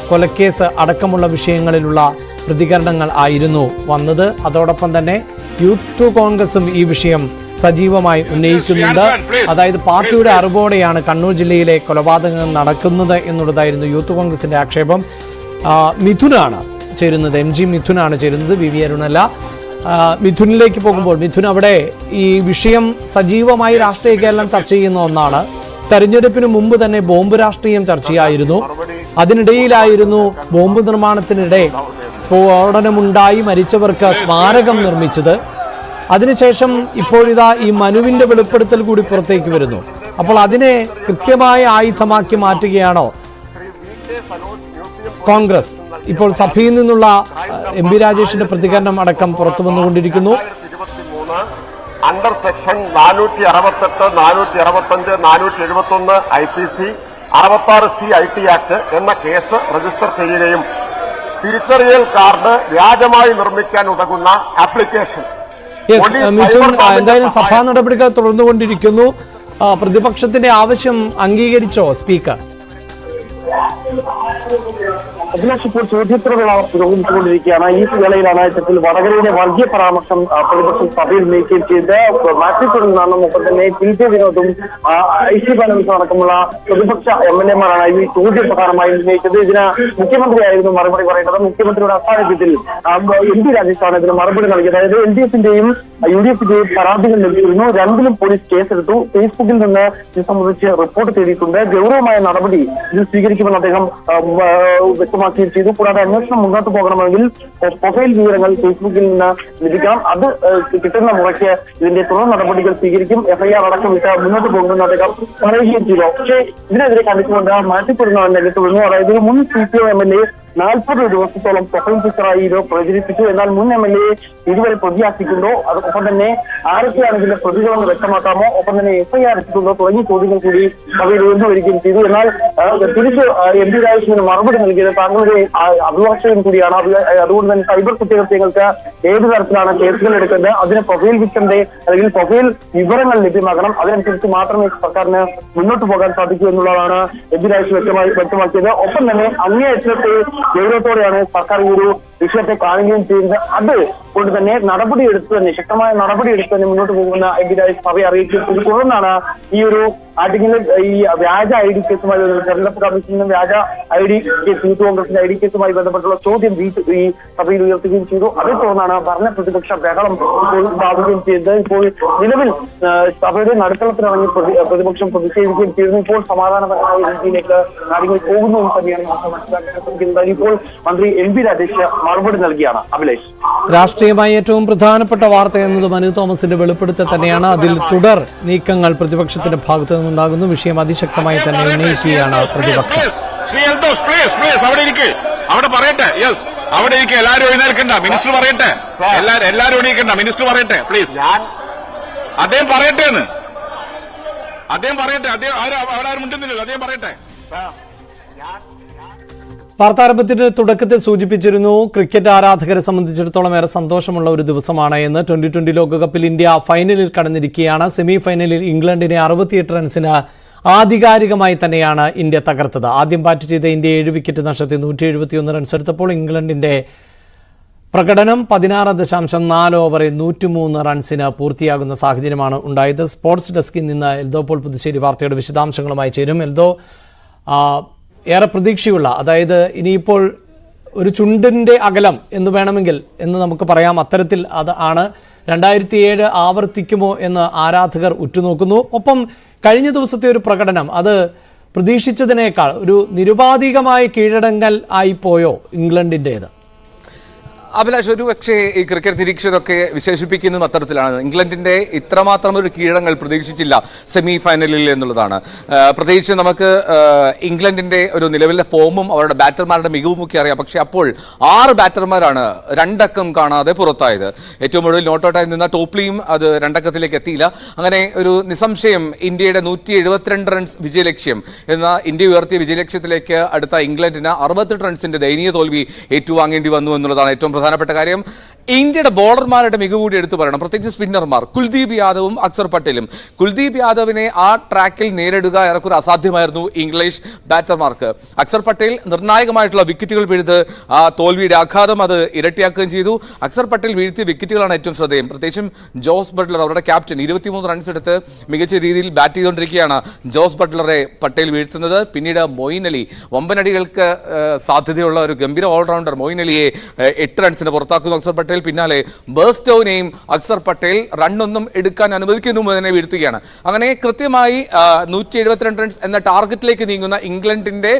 കൊലക്കേസ് അടക്കമുള്ള വിഷയങ്ങളിലുള്ള പ്രതികരണങ്ങൾ ആയിരുന്നു വന്നത്. അതോടൊപ്പം തന്നെ യൂത്ത് കോൺഗ്രസും ഈ വിഷയം സജീവമായി ഉന്നയിക്കുന്നുണ്ട്. അതായത് പാർട്ടിയുടെ അറിവോടെയാണ് കണ്ണൂർ ജില്ലയിലെ കൊലപാതകങ്ങൾ നടക്കുന്നത് എന്നുള്ളതായിരുന്നു യൂത്ത് കോൺഗ്രസിന്റെ ആക്ഷേപം. മിഥുനാണ് ചേരുന്നത്, MG മിഥുനാണ് ചേരുന്നത്, VV അരുണല്ല. മിഥുനിലേക്ക് പോകുമ്പോൾ മിഥുൻ, അവിടെ ഈ വിഷയം സജീവമായി രാഷ്ട്രീയ കേരളം ചർച്ച ചെയ്യുന്ന ഒന്നാണ്. തെരഞ്ഞെടുപ്പിന് മുമ്പ് തന്നെ ബോംബ് രാഷ്ട്രീയം ചർച്ചയായിരുന്നു. അതിനിടയിലായിരുന്നു ബോംബ് നിർമ്മാണത്തിനിടെ സ്ഫോടനമുണ്ടായി മരിച്ചവർക്ക് സ്മാരകം നിർമ്മിച്ചത്. അതിനുശേഷം ഇപ്പോഴിതാ ഈ മനുവിന്റെ വെളിപ്പെടുത്തൽ കൂടി പുറത്തേക്ക് വരുന്നു. അപ്പോൾ അതിനെ കൃത്യമായ ആയുധമാക്കി മാറ്റുകയാണോ കോൺഗ്രസ്? ഇപ്പോൾ സഭയിൽ നിന്നുള്ള MP രാജേഷിന്റെ പ്രതികരണം അടക്കം പുറത്തു വന്നുകൊണ്ടിരിക്കുന്നു. Under section 468, 465, 471 IPC, 66C IT act എന്ന കേസ് രജിസ്റ്റർ ചെയ്യുകയും തിരിച്ചറിയൽ കാർഡ് വ്യാജമായി നിർമ്മിക്കാൻ ഉതകുന്ന ആപ്ലിക്കേഷൻ. മിഥുൻ, എന്തായാലും സഭാ നടപടികൾ തുടർന്നുകൊണ്ടിരിക്കുന്നു. പ്രതിപക്ഷത്തിന്റെ ആവശ്യം അംഗീകരിച്ചോ സ്പീക്കർ? അഭിലാഷ്, ഇപ്പോൾ ചോദ്യോത്തരവേള പുരോഗമിച്ചുകൊണ്ടിരിക്കുകയാണ്. ഈ വേളയിലാണ് ഇത്തരത്തിൽ വടകരയുടെ വർഗീയ പരാമർശം പ്രതിപക്ഷം സഭയിൽ ഉന്നയിക്കുകയും ചെയ്ത് മാറ്റിക്കൊടുക്കുന്നതാണ്. ഒപ്പം തന്നെ PJ വിനോദും IC ബാലൻസും അടക്കമുള്ള പ്രതിപക്ഷ MLA-മാരാണ് ഈ ചോദ്യം പ്രധാനമായി ഉന്നയിച്ചത്. ഇതിന് മുഖ്യമന്ത്രിയായിരുന്നു മറുപടി പറയേണ്ടത്. മുഖ്യമന്ത്രിയുടെ അസാന്നിധ്യത്തിൽ MP രാജേഷാണ് ഇതിന് മറുപടി നൽകിയത്. അതായത് LDF-ന്റെയും UDF-ന്റെയും പരാതികൾ ലഭിച്ചിരുന്നു. രണ്ടിലും പോലീസ് കേസെടുത്തു. ഫേസ്ബുക്കിൽ നിന്ന് ഇത് സംബന്ധിച്ച് റിപ്പോർട്ട് ചെയ്തിട്ടുണ്ട്. ഗൗരവമായ നടപടി ഇത് സ്വീകരിക്കുമെന്ന് അദ്ദേഹം വ്യക്തമാക്കുകയും ചെയ്തു. കൂടാതെ അന്വേഷണം മുന്നോട്ട് പോകണമെങ്കിൽ പ്രൊഫൈൽ വിവരങ്ങൾ ഫേസ്ബുക്കിൽ നിന്ന് ലഭിക്കണം. അത് കിട്ടുന്ന മുറയ്ക്ക് ഇതിന്റെ തുടർ നടപടികൾ സ്വീകരിക്കും. FIR അടക്കം ഇട്ട് മുന്നോട്ട് പോകുമെന്ന് അദ്ദേഹം പറയുകയും ചെയ്തു. പക്ഷേ ഇതിനെതിരെ കണ്ടിച്ചുകൊണ്ട് മാറ്റിക്കൊടുക്കുന്ന രംഗത്ത് അതായത് മുൻ CPIM MLA 40 ദിവസത്തോളം പ്രൊഫൈൽ പിക്ചറായി ഇത് പ്രചരിപ്പിച്ചു. എന്നാൽ മുൻ MLA ഇതുവരെ പ്രതിയാക്കിയിട്ടുണ്ടോ, അതൊപ്പം തന്നെ ആരൊക്കെയാണ് ഇതിന്റെ പ്രതികളെന്ന് വ്യക്തമാക്കാമോ, ഒപ്പം തന്നെ FIR ഇട്ടിട്ടുണ്ടോ തുടങ്ങിയ ചോദ്യങ്ങൾ കൂടി അവയിൽ ഉയർന്നു വരികയും ചെയ്തു. എന്നാൽ തിരിച്ച് MP രാജേഷിന് മറുപടി നൽകിയത് താങ്കളുടെ അഭിഭാഷകൻ കൂടിയാണ്. അതുകൊണ്ട് തന്നെ സൈബർ കുറ്റകൃത്യങ്ങൾക്ക് ഏത് തരത്തിലാണ് കേസുകൾ എടുക്കേണ്ടത്, അതിന് പ്രൊഫൈൽ പിക്ചറിന്റെ അല്ലെങ്കിൽ പ്രൊഫൈൽ വിവരങ്ങൾ ലഭ്യമാക്കണം. അതിനനുസരിച്ച് മാത്രമേ സർക്കാരിന് മുന്നോട്ട് പോകാൻ സാധിക്കൂ എന്നുള്ളതാണ് MP രാജേഷ് വ്യക്തമാക്കിയത്. ഒപ്പം തന്നെ അങ്ങേയറ്റത്തെ ഗൗരവത്തോടെയാണ് സർക്കാർ ഈ ഒരു വിഷയത്തെ കാണുകയും ചെയ്യുന്നത്. അത് കൊണ്ട് തന്നെ നടപടിയെടുത്ത് തന്നെ ശക്തമായ നടപടിയെടുത്ത് തന്നെ മുന്നോട്ട് പോകുന്ന MP രാജേഷ് സഭയെ അറിയിച്ചു. തുടർന്നാണ് ഈ ഒരു ആർട്ടിക്കിളിൽ ഈ വ്യാജ ID കേസുമായി തെരഞ്ഞെടുപ്പ് കമ്മീഷനും വ്യാജ ID കേസ്, യൂത്ത് കോൺഗ്രസിന്റെ ID കേസുമായി ബന്ധപ്പെട്ടുള്ള ചോദ്യം ഈ സഭയിൽ ഉയർത്തുകയും ചെയ്തു. അതേ തുടർന്നാണ് ഭരണ പ്രതിപക്ഷ ബഹളം ബാധിക്കുകയും ചെയ്തത്. ഇപ്പോൾ നിലവിൽ സഭയുടെ നടുത്തളത്തിലിറങ്ങി പ്രതിപക്ഷം പ്രതിഷേധിക്കുകയും ചെയ്യുന്നു. ഇപ്പോൾ സമാധാനപരമായ രീതിയിലേക്ക് കാര്യങ്ങൾ പോകുന്നു എന്ന് തന്നെയാണ് മനസ്സിലാക്കുന്നത്. ഇപ്പോൾ മന്ത്രി MP രാജേഷ് മറുപടി നൽകിയാണ്. അഭിലാഷ്, രാഷ്ട്രീയമായി ഏറ്റവും പ്രധാനപ്പെട്ട വാർത്ത എന്നത് മനു തോമസിന്റെ വെളിപ്പെടുത്തൽ തന്നെയാണ്. അതിൽ തുടർ നീക്കങ്ങൾ പ്രതിപക്ഷത്തിന്റെ ഭാഗത്തു നിന്നുണ്ടാകുന്നു. വിഷയം അതിശക്തമായി തന്നെ ഉന്നയിക്കുകയാണ് പ്രതിപക്ഷം. അവിടെ പറയട്ടെ, യെസ്, അവിടെ ഇരിക്കുക. എല്ലാരും എഴുന്നേൽക്കണ്ട, മിനിസ്റ്റർ പറയട്ടെ. എല്ലാരും എണീക്കണ്ട, മിനിസ്റ്റർ പറയട്ടെ പ്ലീസ്. അദ്ദേഹം പറയട്ടെ എന്ന്, അദ്ദേഹം പറയട്ടെ. അദ്ദേഹം അവിടെ ആരും മിണ്ടുന്നില്ലല്ലോ, അദ്ദേഹം പറയട്ടെ. വാർത്താരംഭത്തിന്റെ തുടക്കത്തിൽ സൂചിപ്പിച്ചിരുന്നു, ക്രിക്കറ്റ് ആരാധകരെ സംബന്ധിച്ചിടത്തോളം ഏറെ സന്തോഷമുള്ള ഒരു ദിവസമാണ് എന്ന്. 2020 ലോകകപ്പിൽ ഇന്ത്യ ഫൈനലിൽ കടന്നിരിക്കുകയാണ്. സെമി ഫൈനലിൽ ഇംഗ്ലണ്ടിനെ 68 റൺസിന് ആധികാരികമായി തന്നെയാണ് ഇന്ത്യ തകർത്തത്. ആദ്യം ബാറ്റ് ചെയ്ത ഇന്ത്യ 7 വിക്കറ്റ് നഷ്ടത്തിൽ 171 റൺസ് എടുത്തപ്പോൾ ഇംഗ്ലണ്ടിന്റെ പ്രകടനം 16.4 ഓവറിൽ 103 റൺസിന് പൂർത്തിയാകുന്ന സാഹചര്യമാണ് ഉണ്ടായത്. സ്പോർട്സ് ഡെസ്കിൽ നിന്ന് എൽദോ പോൾ പുതുശ്ശേരി വാർത്തയുടെ വിശദാംശങ്ങളുമായി ചേരും. എൽദോ, ഏറെ പ്രതീക്ഷയുള്ള, അതായത് ഇനിയിപ്പോൾ ഒരു ചുണ്ടിൻ്റെ അകലം എന്ന് വേണമെങ്കിൽ എന്ന് നമുക്ക് പറയാം, അത്തരത്തിൽ അത് ആണ് 2007 ആവർത്തിക്കുമോ എന്ന് ആരാധകർ ഉറ്റുനോക്കുന്നു. ഒപ്പം കഴിഞ്ഞ ദിവസത്തെ ഒരു പ്രകടനം അത് പ്രതീക്ഷിച്ചതിനേക്കാൾ ഒരു നിരുപാധികമായ കീഴടങ്ങൽ ആയിപ്പോയോ ഇംഗ്ലണ്ടിൻ്റേത്? അഭിലാഷ്, ഒരു പക്ഷേ ഈ ക്രിക്കറ്റ് നിരീക്ഷകരൊക്കെ വിശേഷിപ്പിക്കുന്നത് അത്തരത്തിലാണ്. ഇംഗ്ലണ്ടിന്റെ ഇത്രമാത്രം ഒരു കീഴടങ്ങൾ പ്രതീക്ഷിച്ചില്ല സെമി ഫൈനലിൽ എന്നുള്ളതാണ്. പ്രത്യേകിച്ച് നമുക്ക് ഇംഗ്ലണ്ടിന്റെ ഒരു നിലവിലെ ഫോമും അവരുടെ ബാറ്റർമാരുടെ മികവും ഒക്കെ അറിയാം. പക്ഷേ അപ്പോൾ 6 ബാറ്റർമാരാണ് 2 അക്കം കാണാതെ പുറത്തായത്. ഏറ്റവും ഒടുവിൽ നോട്ട് ഔട്ടായി നിന്ന ടോപ്ലിയും അത് 2 അക്കത്തിലേക്ക് എത്തിയില്ല. അങ്ങനെ ഒരു നിസ്സംശയം ഇന്ത്യയുടെ 172 റൺസ് വിജയലക്ഷ്യം എന്ന ഇന്ത്യ ഉയർത്തിയ വിജയലക്ഷ്യത്തിലേക്ക് അടുത്ത ഇംഗ്ലണ്ടിന് 68 റൺസിന്റെ ദയനീയ തോൽവി ഏറ്റുവാങ്ങേണ്ടി വന്നു എന്നുള്ളതാണ് ഏറ്റവും പ്രധാനപ്പെട്ട കാര്യം. ഇന്ത്യയുടെ ബോളർമാരുടെ മികവ് കൂടി എടുത്തു പറയണം. പ്രത്യേകിച്ച് സ്പിന്നർമാർ കുൽദീപ് യാദവും അക്സർ പട്ടേലും. കുൽദീപ് യാദവിനെ ആ ട്രാക്കിൽ നേരിടുക ഏറെക്കുറെ അസാധ്യമായിരുന്നു ഇംഗ്ലീഷ് ബാറ്റർമാർക്ക്. അക്സർ പട്ടേൽ നിർണായകമായിട്ടുള്ള വിക്കറ്റുകൾ വീഴ്ത്ത് ആ തോൽവിയുടെ ആഘാതം അത് ഇരട്ടിയാക്കുകയും ചെയ്തു. അക്സർ പട്ടേൽ വീഴ്ത്തിയ വിക്കറ്റുകളാണ് ഏറ്റവും ശ്രദ്ധേയം. പ്രത്യേകിച്ചും ജോസ് ബട്ട്ലർ, അവരുടെ ക്യാപ്റ്റൻ, 23 റൺസ് എടുത്ത് മികച്ച രീതിയിൽ ബാറ്റ് ചെയ്തുകൊണ്ടിരിക്കുകയാണ് ജോസ് ബട്ട്ലറെ പട്ടേൽ വീഴ്ത്തുന്നത്. പിന്നീട് മൊയിൻ അലി, വമ്പനടികൾക്ക് സാധ്യതയുള്ള ഒരു ഗംഭീര ഓൾറൗണ്ടർ മൊയിൻ അലിയെ 8 റൺസിന് പുറത്താക്കുന്നു അക്സർ പട്ടേൽ. പിന്നാലെ ബേർസ്റ്റോനെയും അക്സർ പട്ടേൽ റണ്ണൊന്നും എടുക്കാൻ അനുവദിക്കുന്ന മുമ്പ് തന്നെ വീഴ്ത്തുകയാണ്. അങ്ങനെ കൃത്യമായി 172 റൺസ് എന്ന ടാർഗറ്റിലേക്ക് നീങ്ങുന്ന ഇംഗ്ലണ്ടിന്റെ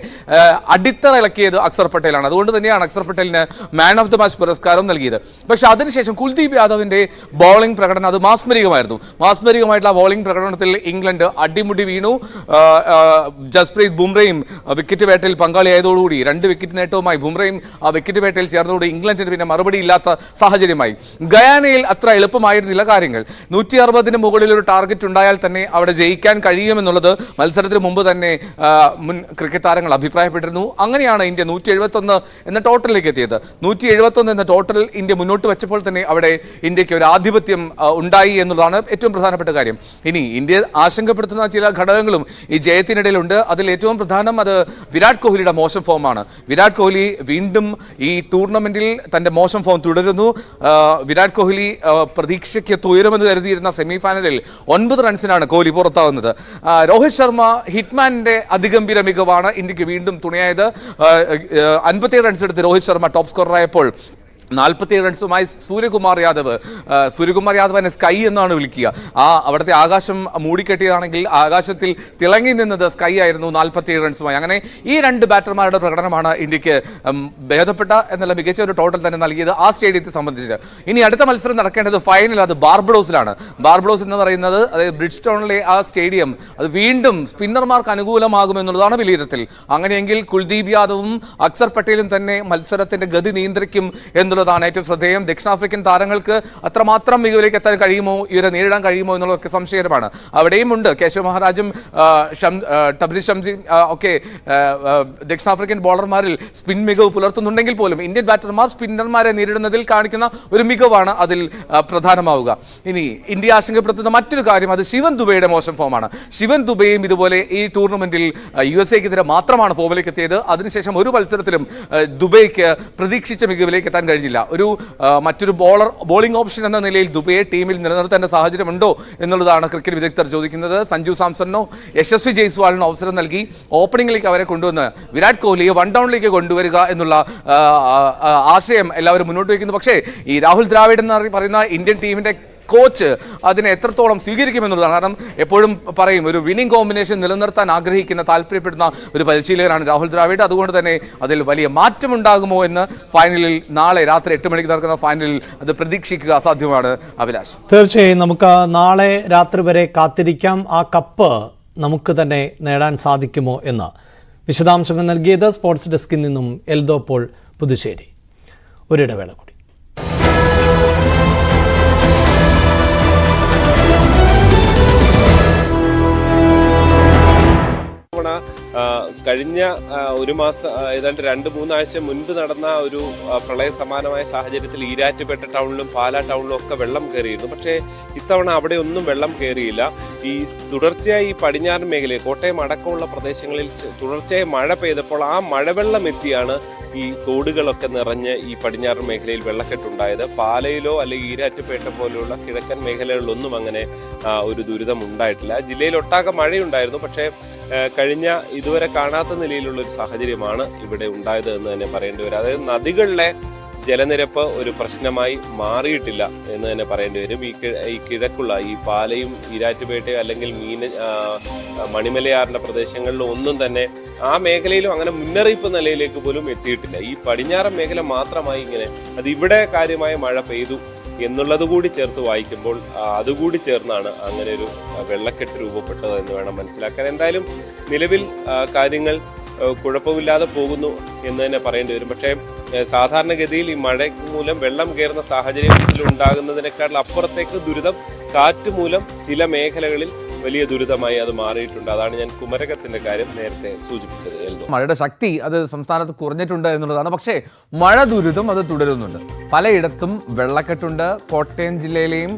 അടിത്തറ ഇളക്കിയത് അക്സർ പട്ടേലാണ്. അതുകൊണ്ട് തന്നെയാണ് അക്സർ പട്ടേലിന് മാൻ ഓഫ് ദ മാച്ച് പുരസ്കാരം നൽകിയത്. പക്ഷെ അതിനുശേഷം കുൽദീപ് യാദവിന്റെ ബോളിംഗ് പ്രകടനം അത് മാസ്മരികമായിരുന്നു. മാസ്മരികമായിട്ടുള്ള ബോളിംഗ് പ്രകടനത്തിൽ ഇംഗ്ലണ്ട് അടിമുടി വീണു. ജസ്പ്രീത് ബുംറയും വിക്കറ്റ് വേട്ടയിൽ പങ്കാളിയായതോടുകൂടി 2 വിക്കറ്റ് നേട്ടവുമായി ബുംറയും ആ വിക്കറ്റ് വേട്ടയിൽ ചേർന്നതോടെ ഇംഗ്ലണ്ടിന് പിന്നെ മറുപടി ഇല്ലാത്ത സാഹചര്യമായി. ഗയാനയിൽ അത്ര എളുപ്പമായിരുന്നില്ല കാര്യങ്ങൾ. 160 മുകളിൽ ഒരു ടാർഗറ്റ് ഉണ്ടായാൽ തന്നെ അവിടെ ജയിക്കാൻ കഴിയുമെന്നുള്ളത് മത്സരത്തിന് മുമ്പ് തന്നെ മുൻ ക്രിക്കറ്റ് താരങ്ങൾ അഭിപ്രായപ്പെട്ടിരുന്നു. അങ്ങനെയാണ് ഇന്ത്യ 171 എന്ന ടോട്ടലിലേക്ക് എത്തിയത്. 171 എന്ന ടോട്ടൽ ഇന്ത്യ മുന്നോട്ട് വെച്ചപ്പോൾ തന്നെ അവിടെ ഇന്ത്യക്ക് ഒരു ആധിപത്യം ഉണ്ടായി എന്നുള്ളതാണ് ഏറ്റവും പ്രധാനപ്പെട്ട കാര്യം. ഇനി ഇന്ത്യ ആശങ്കപ്പെടുത്തുന്ന ചില ഘടകങ്ങളും ഈ ജയത്തിനിടയിലുണ്ട്. അതിൽ ഏറ്റവും പ്രധാനം അത് വിരാട് കോഹ്ലിയുടെ മോശം ഫോമാണ്. വിരാട് കോഹ്ലി വീണ്ടും ഈ ടൂർണമെന്റിൽ തന്റെ മോശം ഫോം തുടരുന്നു. വിരാട് കോഹ്ലി പ്രതീക്ഷയ്ക്ക് ഉയരുമെന്ന് കരുതിയിരുന്ന സെമി ഫൈനലിൽ 9 റൺസിനാണ് കോഹ്ലി പുറത്താവുന്നത്. രോഹിത് ശർമ്മ ഹിറ്റ്മാന്റെ അതിഗംഭീര മികവാണ് ഇന്ത്യക്ക് വീണ്ടും തുണയായത്. 57 റൺസ് എടുത്ത് രോഹിത് ശർമ്മ ടോപ്പ് സ്കോററായപ്പോൾ 47 റൺസുമായി സൂര്യകുമാർ യാദവിനെ സ്കൈ എന്നാണ് വിളിക്കുക. അവിടുത്തെ ആകാശം മൂടിക്കെട്ടിയതാണെങ്കിൽ ആകാശത്തിൽ തിളങ്ങി നിന്നത് സ്കൈ ആയിരുന്നു 47 റൺസുമായി. അങ്ങനെ ഈ 2 ബാറ്റർമാരുടെ പ്രകടനമാണ് ഇന്ത്യക്ക് ഭേദപ്പെട്ട എന്നുള്ള മികച്ച ഒരു ടോട്ടൽ തന്നെ നൽകിയത് ആ സ്റ്റേഡിയത്തെ സംബന്ധിച്ച്. ഇനി അടുത്ത മത്സരം നടക്കേണ്ടത് ഫൈനൽ, അത് ബാർബഡോസിലാണ്. ബാർബഡോസ് എന്ന് പറയുന്നത് അതായത് ബ്രിഡ്ജ്ടൗണിലെ ആ സ്റ്റേഡിയം അത് വീണ്ടും സ്പിന്നർമാർക്ക് അനുകൂലമാകുമെന്നുള്ളതാണ് വിലയിരുത്തൽ. അങ്ങനെയെങ്കിൽ കുൽദീപ് യാദവും അക്സർ പട്ടേലും തന്നെ മത്സരത്തിന്റെ ഗതി നിയന്ത്രിക്കും എന്നുള്ളതാണ് ഏറ്റവും ശ്രദ്ധേയം. ദക്ഷിണാഫ്രിക്കൻ താരങ്ങൾക്ക് അത്രമാത്രം മികവിലേക്ക് എത്താൻ കഴിയുമോ, ഇവരെ നേരിടാൻ കഴിയുമോ എന്നുള്ളതൊക്കെ സംശയകരമാണ്. അവിടെയും ഉണ്ട് കേശവ് മഹാരാജും തബ്രീസ് ഷംസിയും ഒക്കെ ദക്ഷിണാഫ്രിക്കൻ ബോളർമാരിൽ സ്പിൻ മികവ് പുലർത്തുന്നുണ്ടെങ്കിൽ പോലും ഇന്ത്യൻ ബാറ്റർമാർ സ്പിന്നർമാരെ നേരിടുന്നതിൽ കാണിക്കുന്ന ഒരു മികവാണ് അതിൽ പ്രധാനമാവുക. ഇനി ഇന്ത്യ ആശങ്കപ്പെടുത്തുന്ന മറ്റൊരു കാര്യം അത് ശിവൻ ദുബൈയുടെ മോശം ഫോമാണ്. ശിവൻ ദുബൈയും ഇതുപോലെ ഈ ടൂർണമെന്റിൽ USA-ക്കെതിരെ മാത്രമാണ് ഫോമിലേക്ക് എത്തിയത്. അതിനുശേഷം ഒരു മത്സരത്തിലും ദുബൈക്ക് പ്രതീക്ഷിച്ച മികവിലേക്ക് എത്താൻ കഴിഞ്ഞില്ല. മറ്റൊരു ബോളിംഗ് ഓപ്ഷൻ എന്ന നിലയിൽ ദുബൈയെ ടീമിൽ നിലനിർത്തേണ്ട സാഹചര്യമുണ്ടോ എന്നുള്ളതാണ് ക്രിക്കറ്റ് വിദഗ്ധർ ചോദിക്കുന്നത്. സഞ്ജു സാംസണിനോ യശസ്വി ജയ്സ്വാളിനോ അവസരം നൽകി ഓപ്പണിംഗിലേക്ക് അവരെ കൊണ്ടുവന്ന് വിരാട് കോഹ്ലിയെ 1 ഡൗണിലേക്ക് കൊണ്ടുവരിക എന്നുള്ള ആശയം എല്ലാവരും മുന്നോട്ട് വയ്ക്കുന്നു. പക്ഷേ ഈ രാഹുൽ ദ്രാവിഡ് എന്ന് പറയുന്ന ഇന്ത്യൻ ടീമിന്റെ കോച്ച് അതിനെ എത്രത്തോളം സ്വീകരിക്കുമെന്നുള്ളതാണ്. കാരണം എപ്പോഴും പറയും ഒരു വിന്നിംഗ് കോമ്പിനേഷൻ നിലനിർത്താൻ ആഗ്രഹിക്കുന്ന താല്പര്യപ്പെടുന്ന ഒരു പരിശീലകനാണ് രാഹുൽ ദ്രാവിഡ്. അതുകൊണ്ട് തന്നെ അതിൽ വലിയ മാറ്റമുണ്ടാകുമോ എന്ന് ഫൈനലിൽ നാളെ രാത്രി 8 മണിക്ക് നടക്കുന്ന ഫൈനലിൽ അത് പ്രതീക്ഷിക്കുക അസാധ്യമാണ്. അഭിലാഷ്, തീർച്ചയായും നമുക്ക് നാളെ രാത്രി വരെ കാത്തിരിക്കാം. ആ കപ്പ് നമുക്ക് തന്നെ നേടാൻ സാധിക്കുമോ എന്ന് വിശദാംശങ്ങൾ നൽകിയത് സ്പോർട്സ് ഡെസ്കിൽ നിന്നും എൽദോ പോൾ, പുതുശ്ശേരി. ഒരിടവേള കൂടി. കഴിഞ്ഞ ഒരു മാസം ഏതാണ്ട് 2-3 ആഴ്ച മുൻപ് നടന്ന ഒരു പ്രളയ സമാനമായ സാഹചര്യത്തിൽ ഈരാറ്റുപേട്ട ടൗണിലും പാലാ ടൗണിലും ഒക്കെ വെള്ളം കയറിയിരുന്നു. പക്ഷേ ഇത്തവണ അവിടെ ഒന്നും വെള്ളം കയറിയില്ല. ഈ തുടർച്ചയായി ഈ പടിഞ്ഞാറൻ മേഖലയിൽ കോട്ടയം അടക്കമുള്ള പ്രദേശങ്ങളിൽ തുടർച്ചയായി മഴ പെയ്തപ്പോൾ ആ മഴവെള്ളം എത്തിയാണ് ഈ തോടുകളൊക്കെ നിറഞ്ഞ് ഈ പടിഞ്ഞാറൻ മേഖലയിൽ വെള്ളക്കെട്ടുണ്ടായത്. പാലയിലോ അല്ലെങ്കിൽ ഈരാറ്റുപേട്ട പോലെയുള്ള കിഴക്കൻ മേഖലകളിലൊന്നും അങ്ങനെ ഒരു ദുരിതം ഉണ്ടായിട്ടില്ല. ജില്ലയിലൊട്ടാകെ മഴയുണ്ടായിരുന്നു. പക്ഷേ കഴിഞ്ഞ ഇതുവരെ കാണാത്ത നിലയിലുള്ള ഒരു സാഹചര്യമാണ് ഇവിടെ ഉണ്ടായത് എന്ന് തന്നെ പറയേണ്ടി വരും. അതായത് നദികളിലെ ജലനിരപ്പ് ഒരു പ്രശ്നമായി മാറിയിട്ടില്ല എന്ന് തന്നെ പറയേണ്ടി വരും. ഈ കിഴക്കുള്ള ഈ പാലയും ഈരാറ്റുപേട്ടയോ അല്ലെങ്കിൽ മണിമലയാറിന്റെ പ്രദേശങ്ങളിലും ഒന്നും തന്നെ ആ മേഖലയിലും അങ്ങനെ മുന്നറിയിപ്പ് നിലയിലേക്ക് പോലും എത്തിയിട്ടില്ല. ഈ പടിഞ്ഞാറൻ മേഖല മാത്രമായി ഇങ്ങനെ അത് ഇവിടെ കാര്യമായ മഴ പെയ്തു എന്നുള്ളത് കൂടി ചേർത്ത് വായിക്കുമ്പോൾ അതുകൂടി ചേർന്നാണ് അങ്ങനെ ഒരു വെള്ളക്കെട്ട് രൂപപ്പെട്ടത് എന്ന് വേണം മനസ്സിലാക്കാൻ. എന്തായാലും നിലവിൽ കാര്യങ്ങൾ കുഴപ്പമില്ലാതെ പോകുന്നു എന്ന് തന്നെ പറയേണ്ടി വരും. പക്ഷേ സാധാരണഗതിയിൽ ഈ മഴ മൂലം വെള്ളം കയറുന്ന സാഹചര്യം ഉണ്ടാകുന്നതിനേക്കാൾ അപ്പുറത്തേക്ക് ദുരിതം കാറ്റ് മൂലം ചില മേഖലകളിൽ വലിയ ദുരിതമായി അത് മാറിയിട്ടുണ്ട്. അതാണ് ഞാൻ കുമരകത്തിന്റെ കാര്യം നേരത്തെ സൂചിപ്പിച്ചത്. മഴയുടെ ശക്തി അത് സംസ്ഥാനത്ത് കുറഞ്ഞിട്ടുണ്ട് എന്നുള്ളതാണ്. പക്ഷേ മഴ ദുരിതം അത് തുടരുന്നുണ്ട്. പലയിടത്തും വെള്ളക്കെട്ടുണ്ട്. കോട്ടയം ജില്ലയിലെയും